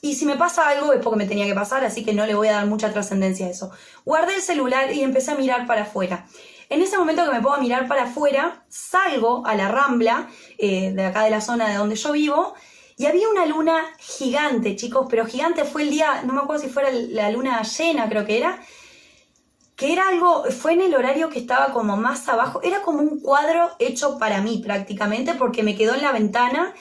Y si me pasa algo es porque me tenía que pasar, así que no le voy a dar mucha trascendencia a eso. Guardé el celular y empecé a mirar para afuera. En ese momento que me pongo a mirar para afuera, salgo a la Rambla, de acá de la zona de donde yo vivo, Y había una luna gigante, chicos, pero gigante. Fue el día, no me acuerdo si fuera la luna llena, creo que era algo, fue en el horario que estaba como más abajo, era como un cuadro hecho para mí prácticamente, porque me quedó en la ventana.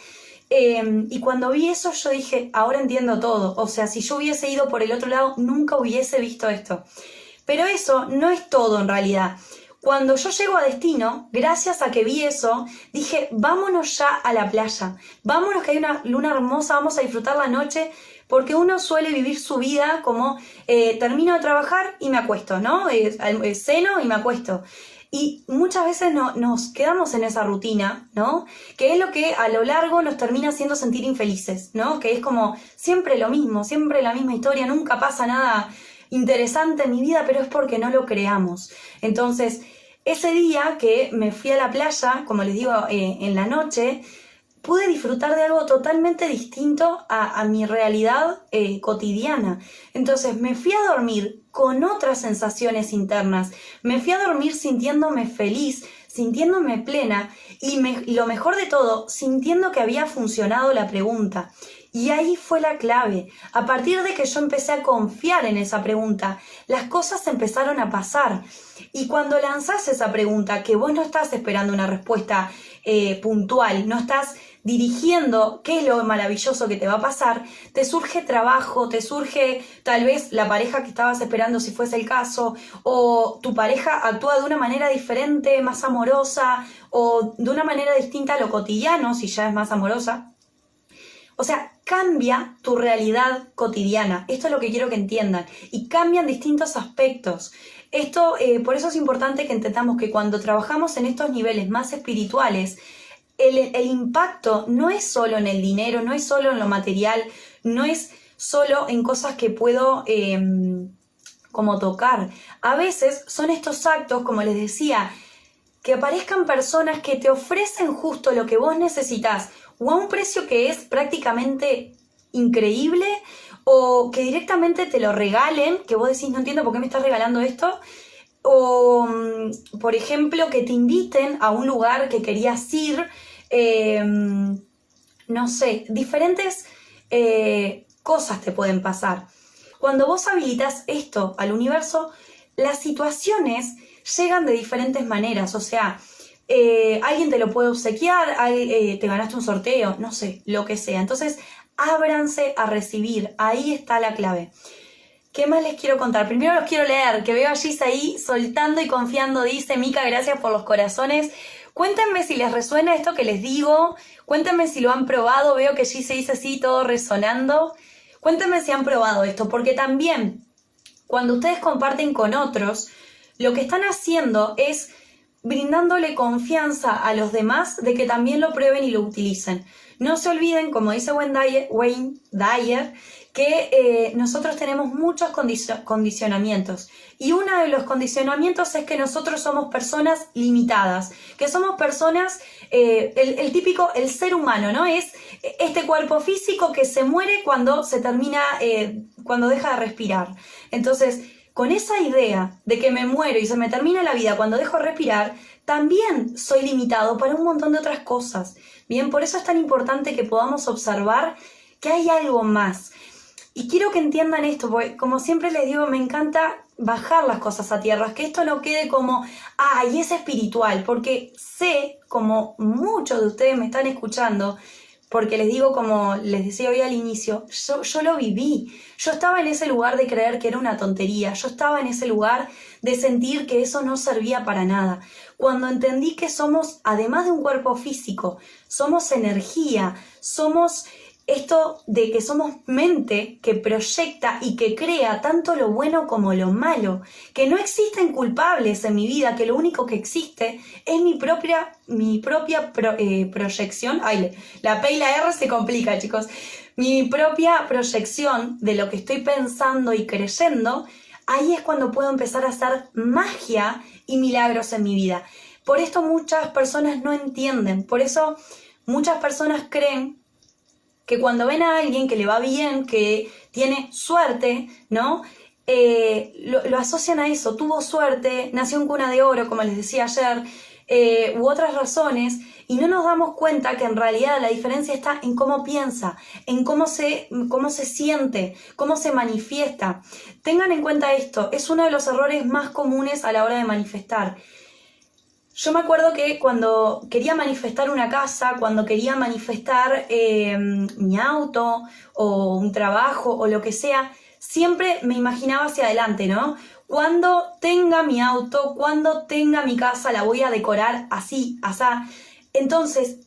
Y cuando vi eso yo dije, ahora entiendo todo. O sea, si yo hubiese ido por el otro lado, nunca hubiese visto esto. Pero eso no es todo en realidad. Cuando yo llego a destino, gracias a que vi eso, dije, vámonos ya a la playa. Vámonos que hay una luna hermosa, vamos a disfrutar la noche, porque uno suele vivir su vida como termino de trabajar y me acuesto, ¿no? Ceno y me acuesto. Y muchas veces nos quedamos en esa rutina, ¿no? Que es lo que a lo largo nos termina haciendo sentir infelices, ¿no? Que es como siempre lo mismo, siempre la misma historia, nunca pasa nada interesante en mi vida, pero es porque no lo creamos. Entonces, ese día que me fui a la playa, como les digo, en la noche, pude disfrutar de algo totalmente distinto a mi realidad cotidiana. Entonces me fui a dormir con otras sensaciones internas, me fui a dormir sintiéndome feliz, sintiéndome plena y lo mejor de todo, sintiendo que había funcionado la pregunta. Y ahí fue la clave. A partir de que yo empecé a confiar en esa pregunta, las cosas empezaron a pasar. Y cuando lanzás esa pregunta, que vos no estás esperando una respuesta puntual, no estás dirigiendo qué es lo maravilloso que te va a pasar, te surge trabajo, te surge tal vez la pareja que estabas esperando si fuese el caso, o tu pareja actúa de una manera diferente, más amorosa, o de una manera distinta a lo cotidiano, si ya es más amorosa. O sea, cambia tu realidad cotidiana. Esto es lo que quiero que entiendan. Y cambian distintos aspectos. Esto, por eso es importante que entendamos que cuando trabajamos en estos niveles más espirituales, el impacto no es solo en el dinero, no es solo en lo material, no es solo en cosas que puedo como tocar. A veces son estos actos, como les decía, que aparezcan personas que te ofrecen justo lo que vos necesitas o a un precio que es prácticamente increíble, o que directamente te lo regalen, que vos decís, no entiendo por qué me estás regalando esto, o por ejemplo que te inviten a un lugar que querías ir, no sé, diferentes cosas te pueden pasar. Cuando vos habilitas esto al universo, las situaciones llegan de diferentes maneras, o sea, alguien te lo puede obsequiar, te ganaste un sorteo, no sé, lo que sea. Entonces, ábranse a recibir, ahí está la clave. ¿Qué más les quiero contar? Primero los quiero leer, que veo a Gis ahí soltando y confiando, dice Mica, gracias por los corazones. Cuéntenme si les resuena esto que les digo, cuéntenme si lo han probado, veo que Gis se dice así, todo resonando. Cuéntenme si han probado esto, porque también cuando ustedes comparten con otros, lo que están haciendo es brindándole confianza a los demás de que también lo prueben y lo utilicen. No se olviden, como dice Wayne Dyer, que nosotros tenemos muchos condicionamientos. Y uno de los condicionamientos es que nosotros somos personas limitadas, que somos personas, el típico, el ser humano, ¿no? Es este cuerpo físico que se muere cuando se termina, cuando deja de respirar. Entonces, con esa idea de que me muero y se me termina la vida cuando dejo de respirar, también soy limitado para un montón de otras cosas. Bien, por eso es tan importante que podamos observar que hay algo más. Y quiero que entiendan esto, porque como siempre les digo, me encanta bajar las cosas a tierra, que esto no quede como, y es espiritual, porque sé, como muchos de ustedes me están escuchando, porque les digo, como les decía hoy al inicio, yo lo viví. Yo estaba en ese lugar de creer que era una tontería. Yo estaba en ese lugar de sentir que eso no servía para nada. Cuando entendí que somos, además de un cuerpo físico, somos energía, somos esto de que somos mente que proyecta y que crea tanto lo bueno como lo malo, que no existen culpables en mi vida, que lo único que existe es mi propia proyección. La P y la R se complica, chicos. Mi propia proyección de lo que estoy pensando y creyendo, ahí es cuando puedo empezar a hacer magia y milagros en mi vida. Por esto muchas personas no entienden, por eso muchas personas creen que cuando ven a alguien que le va bien, que tiene suerte, ¿no? Lo asocian a eso, tuvo suerte, nació en cuna de oro, como les decía ayer, u otras razones, y no nos damos cuenta que en realidad la diferencia está en cómo piensa, en cómo se siente, cómo se manifiesta. Tengan en cuenta esto, es uno de los errores más comunes a la hora de manifestar. Yo me acuerdo que cuando quería manifestar una casa, cuando quería manifestar mi auto o un trabajo o lo que sea, siempre me imaginaba hacia adelante, ¿no? Cuando tenga mi auto, cuando tenga mi casa, la voy a decorar así, asá. Entonces,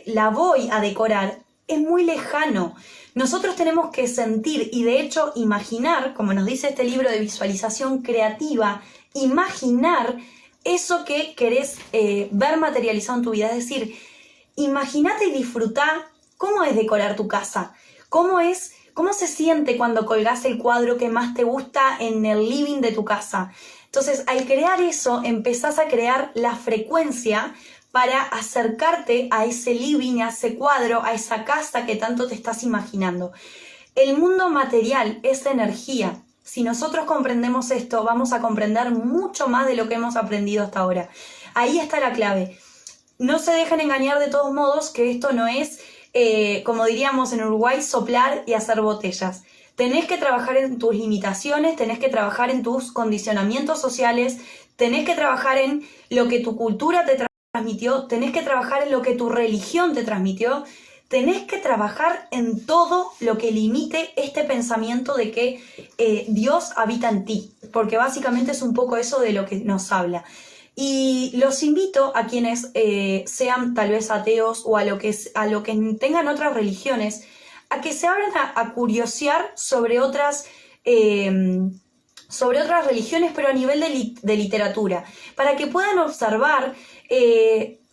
la voy a decorar es muy lejano. Nosotros tenemos que sentir y de hecho imaginar, como nos dice este libro de visualización creativa, imaginar eso que querés ver materializado en tu vida. Es decir, imagínate y disfrutá cómo es decorar tu casa, cómo se siente cuando colgás el cuadro que más te gusta en el living de tu casa. Entonces, al crear eso, empezás a crear la frecuencia para acercarte a ese living, a ese cuadro, a esa casa que tanto te estás imaginando. El mundo material es energía. Si nosotros comprendemos esto, vamos a comprender mucho más de lo que hemos aprendido hasta ahora. Ahí está la clave. No se dejen engañar de todos modos que esto no es, como diríamos en Uruguay, soplar y hacer botellas. Tenés que trabajar en tus limitaciones, tenés que trabajar en tus condicionamientos sociales, tenés que trabajar en lo que tu cultura te transmitió, tenés que trabajar en lo que tu religión te transmitió, tenés que trabajar en todo lo que limite este pensamiento de que Dios habita en ti, porque básicamente es un poco eso de lo que nos habla. Y los invito a quienes sean tal vez ateos o a lo que tengan otras religiones, a que se abran a curiosear sobre otras religiones, pero a nivel de literatura, para que puedan observar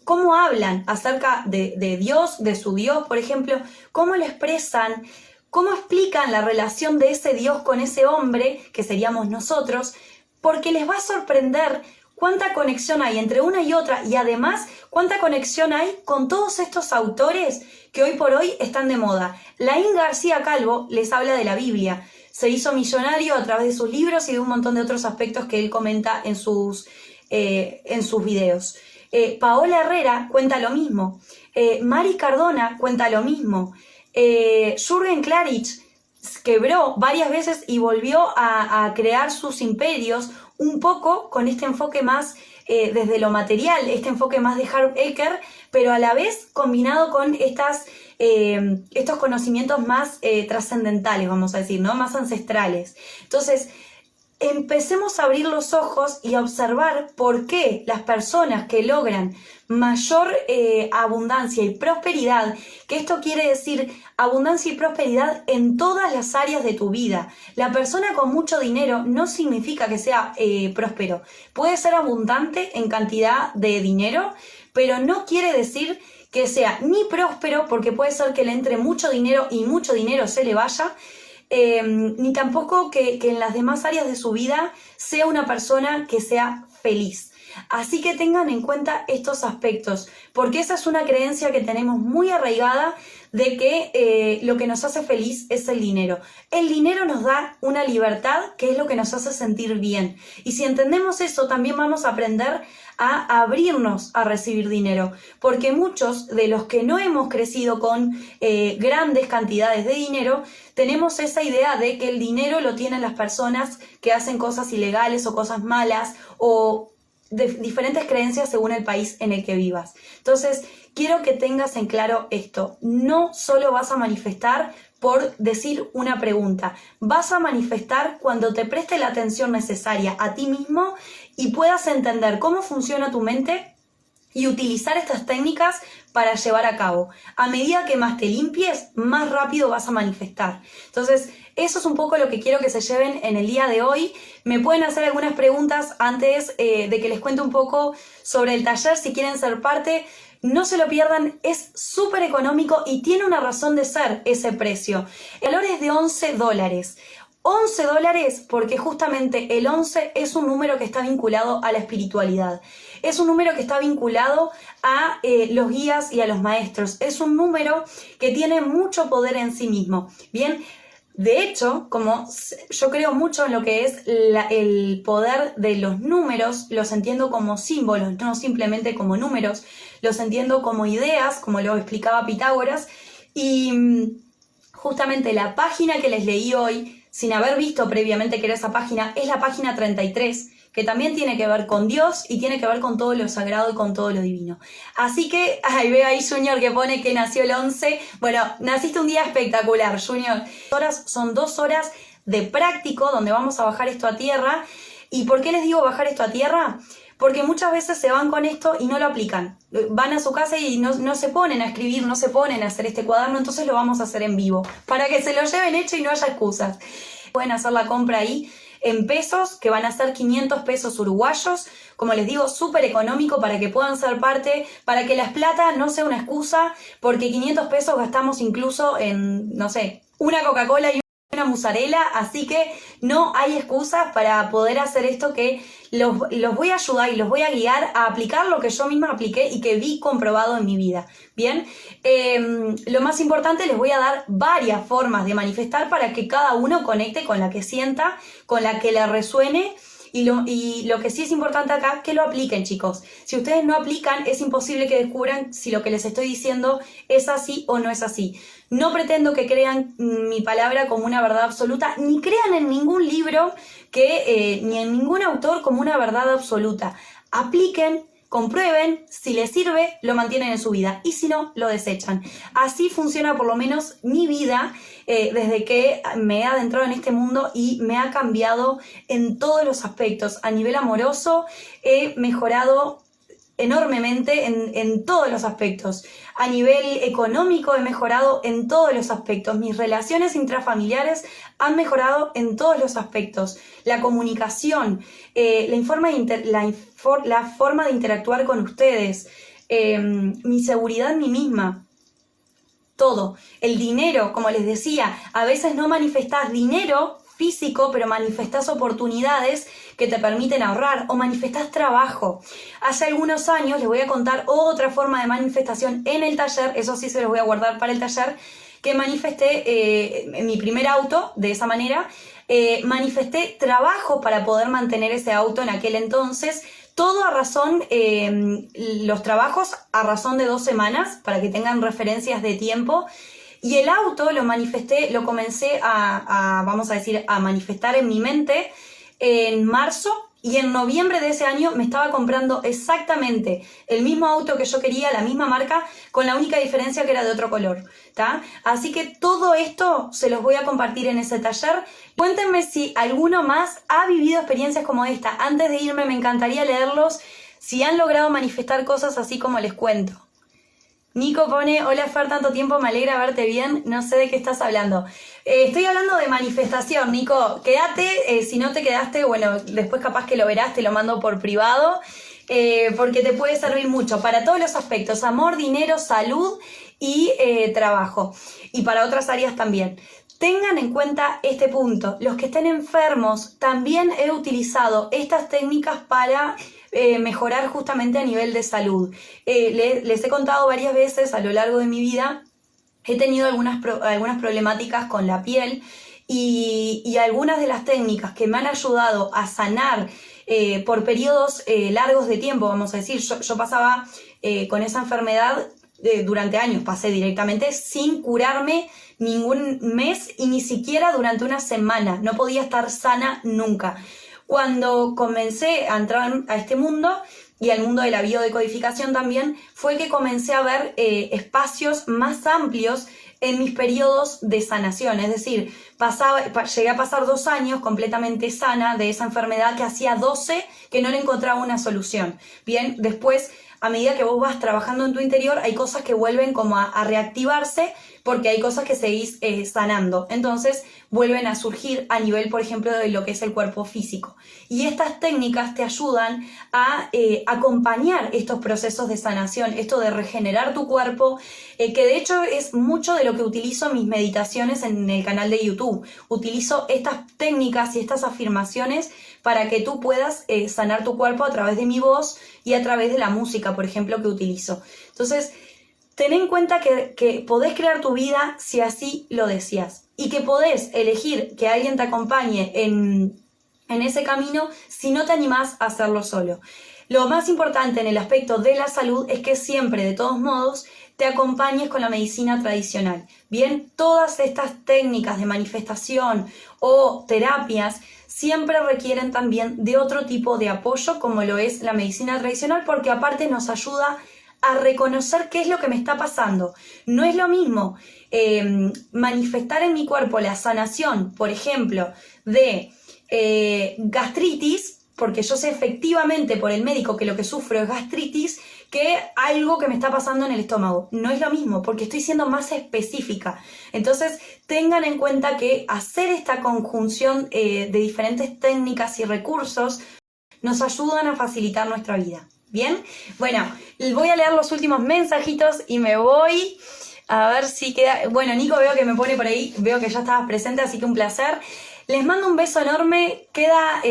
cómo hablan acerca de Dios, de su Dios, por ejemplo, cómo lo expresan, cómo explican la relación de ese Dios con ese hombre, que seríamos nosotros, porque les va a sorprender cuánta conexión hay entre una y otra, y además cuánta conexión hay con todos estos autores que hoy por hoy están de moda. Laín García Calvo les habla de la Biblia. Se hizo millonario a través de sus libros y de un montón de otros aspectos que él comenta en sus videos. Paola Herrera cuenta lo mismo. Mari Cardona cuenta lo mismo. Jürgen Klarich quebró varias veces y volvió a crear sus imperios un poco con este enfoque más desde lo material, este enfoque más de Harv Eker, pero a la vez combinado con estos conocimientos más trascendentales, vamos a decir, ¿no? Más ancestrales. Entonces, empecemos a abrir los ojos y a observar por qué las personas que logran mayor abundancia y prosperidad, que esto quiere decir abundancia y prosperidad en todas las áreas de tu vida. La persona con mucho dinero no significa que sea próspero. Puede ser abundante en cantidad de dinero, pero no quiere decir que sea ni próspero, porque puede ser que le entre mucho dinero y mucho dinero se le vaya, ni tampoco que en las demás áreas de su vida sea una persona que sea feliz. Así que tengan en cuenta estos aspectos, porque esa es una creencia que tenemos muy arraigada de que lo que nos hace feliz es el dinero. El dinero nos da una libertad que es lo que nos hace sentir bien. Y si entendemos eso, también vamos a aprender a abrirnos a recibir dinero, porque muchos de los que no hemos crecido con grandes cantidades de dinero, tenemos esa idea de que el dinero lo tienen las personas que hacen cosas ilegales o cosas malas o de diferentes creencias según el país en el que vivas. Entonces, quiero que tengas en claro esto. No solo vas a manifestar por decir una pregunta. Vas a manifestar cuando te preste la atención necesaria a ti mismo y puedas entender cómo funciona tu mente y utilizar estas técnicas para llevar a cabo. A medida que más te limpies, más rápido vas a manifestar. Entonces, eso es un poco lo que quiero que se lleven en el día de hoy. Me pueden hacer algunas preguntas antes de que les cuente un poco sobre el taller, si quieren ser parte. No se lo pierdan, es súper económico y tiene una razón de ser ese precio. El valor es de $11. $11 porque justamente el 11 es un número que está vinculado a la espiritualidad. Es un número que está vinculado a los guías y a los maestros. Es un número que tiene mucho poder en sí mismo. Bien, De hecho, como yo creo mucho en lo que es el poder de los números, los entiendo como símbolos, no simplemente como números, los entiendo como ideas, como lo explicaba Pitágoras, y justamente la página que les leí hoy, sin haber visto previamente que era esa página, es la página 33, que también tiene que ver con Dios y tiene que ver con todo lo sagrado y con todo lo divino. Así que, ay, ve ahí Junior que pone que nació el 11. Bueno, naciste un día espectacular, Junior. Son 2 horas de práctico donde vamos a bajar esto a tierra. ¿Y por qué les digo bajar esto a tierra? Porque muchas veces se van con esto y no lo aplican. Van a su casa y no se ponen a escribir, no se ponen a hacer este cuaderno, entonces lo vamos a hacer en vivo, para que se lo lleven hecho y no haya excusas. Pueden hacer la compra ahí en pesos, que van a ser 500 pesos uruguayos, como les digo, súper económico para que puedan ser parte, para que las plata no sea una excusa, porque 500 pesos gastamos incluso en, no sé, una Coca-Cola y una mozzarella, así que no hay excusas para poder hacer esto, que los voy a ayudar y los voy a guiar a aplicar lo que yo misma apliqué y que vi comprobado en mi vida. Bien, lo más importante, les voy a dar varias formas de manifestar para que cada uno conecte con la que sienta, con la que le resuene. Y lo que sí es importante acá, que lo apliquen, chicos. Si ustedes no aplican, es imposible que descubran si lo que les estoy diciendo es así o no es así. No pretendo que crean mi palabra como una verdad absoluta, ni crean en ningún libro ni en ningún autor como una verdad absoluta. Apliquen, comprueben, si les sirve, lo mantienen en su vida, y si no, lo desechan. Así funciona por lo menos mi vida desde que me he adentrado en este mundo, y me ha cambiado en todos los aspectos. A nivel amoroso he mejorado enormemente en todos los aspectos. A nivel económico he mejorado en todos los aspectos. Mis relaciones intrafamiliares han mejorado en todos los aspectos. La comunicación, la forma de interactuar con ustedes, mi seguridad en mí misma. Todo. El dinero, como les decía, a veces no manifestás dinero físico, pero manifestás oportunidades que te permiten ahorrar, o manifestás trabajo. Hace algunos años les voy a contar otra forma de manifestación en el taller, eso sí se los voy a guardar para el taller, que manifesté en mi primer auto de esa manera. Manifesté trabajo para poder mantener ese auto en aquel entonces. Todo a razón, los trabajos a razón de 2 semanas, para que tengan referencias de tiempo. Y el auto lo manifesté, lo comencé vamos a decir, a manifestar en mi mente en marzo, y en noviembre de ese año me estaba comprando exactamente el mismo auto que yo quería, la misma marca, con la única diferencia que era de otro color, ¿tá? Así que todo esto se los voy a compartir en ese taller. Cuéntenme si alguno más ha vivido experiencias como esta. Antes de irme me encantaría leerlos, si han logrado manifestar cosas así como les cuento. Nico pone, hola Fer, tanto tiempo, me alegra verte bien, no sé de qué estás hablando. Estoy hablando de manifestación, Nico, quédate, si no te quedaste, bueno, después capaz que lo verás, te lo mando por privado, porque te puede servir mucho para todos los aspectos, amor, dinero, salud y trabajo, y para otras áreas también. Tengan en cuenta este punto, los que estén enfermos, también he utilizado estas técnicas para mejorar justamente a nivel de salud. Les he contado varias veces a lo largo de mi vida, he tenido algunas problemáticas con la piel, y algunas de las técnicas que me han ayudado a sanar por periodos largos de tiempo, vamos a decir, yo pasaba con esa enfermedad durante años, pasé directamente sin curarme ningún mes, y ni siquiera durante una semana, no podía estar sana nunca. Cuando comencé a entrar a este mundo, y al mundo de la biodecodificación también, fue que comencé a ver espacios más amplios en mis periodos de sanación. Es decir, llegué a pasar 2 años completamente sana de esa enfermedad, que hacía 12 que no le encontraba una solución. Bien, después, a medida que vos vas trabajando en tu interior, hay cosas que vuelven como a reactivarse, porque hay cosas que seguís sanando. Entonces vuelven a surgir a nivel, por ejemplo, de lo que es el cuerpo físico. Y estas técnicas te ayudan a acompañar estos procesos de sanación, esto de regenerar tu cuerpo, que de hecho es mucho de lo que utilizo en mis meditaciones en el canal de YouTube. Utilizo estas técnicas y estas afirmaciones para que tú puedas sanar tu cuerpo a través de mi voz y a través de la música, por ejemplo, que utilizo. Entonces, ten en cuenta que podés crear tu vida si así lo deseas y que podés elegir que alguien te acompañe en ese camino si no te animás a hacerlo solo. Lo más importante en el aspecto de la salud es que siempre, de todos modos, te acompañes con la medicina tradicional. Bien, todas estas técnicas de manifestación o terapias siempre requieren también de otro tipo de apoyo, como lo es la medicina tradicional, porque aparte nos ayuda a reconocer qué es lo que me está pasando. No es lo mismo manifestar en mi cuerpo la sanación, por ejemplo, de gastritis, porque yo sé efectivamente por el médico que lo que sufro es gastritis, que algo que me está pasando en el estómago. No es lo mismo, porque estoy siendo más específica. Entonces, tengan en cuenta que hacer esta conjunción de diferentes técnicas y recursos nos ayudan a facilitar nuestra vida. ¿Bien? Bueno, voy a leer los últimos mensajitos y me voy a ver si queda... Bueno, Nico, veo que me pone por ahí, veo que ya estabas presente, así que un placer. Les mando un beso enorme. Queda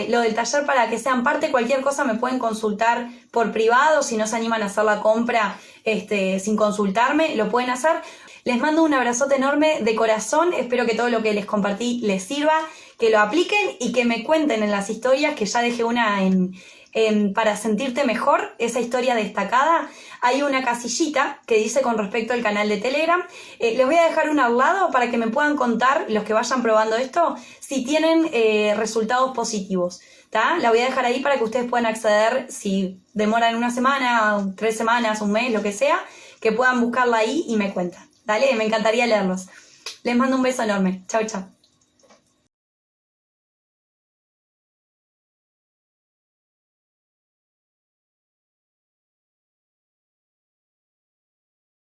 lo del taller para que sean parte. Cualquier cosa me pueden consultar por privado. Si no se animan a hacer la compra sin consultarme, lo pueden hacer. Les mando un abrazote enorme de corazón. Espero que todo lo que les compartí les sirva, que lo apliquen y que me cuenten en las historias, que ya dejé una para sentirte mejor, esa historia destacada. Hay una casillita que dice con respecto al canal de Telegram. Les voy a dejar una al lado para que me puedan contar, los que vayan probando esto, si tienen resultados positivos. ¿Tá? La voy a dejar ahí para que ustedes puedan acceder, si demoran una semana, 3 semanas, un mes, lo que sea, que puedan buscarla ahí y me cuentan. Dale, me encantaría leerlos. Les mando un beso enorme. Chau, chau.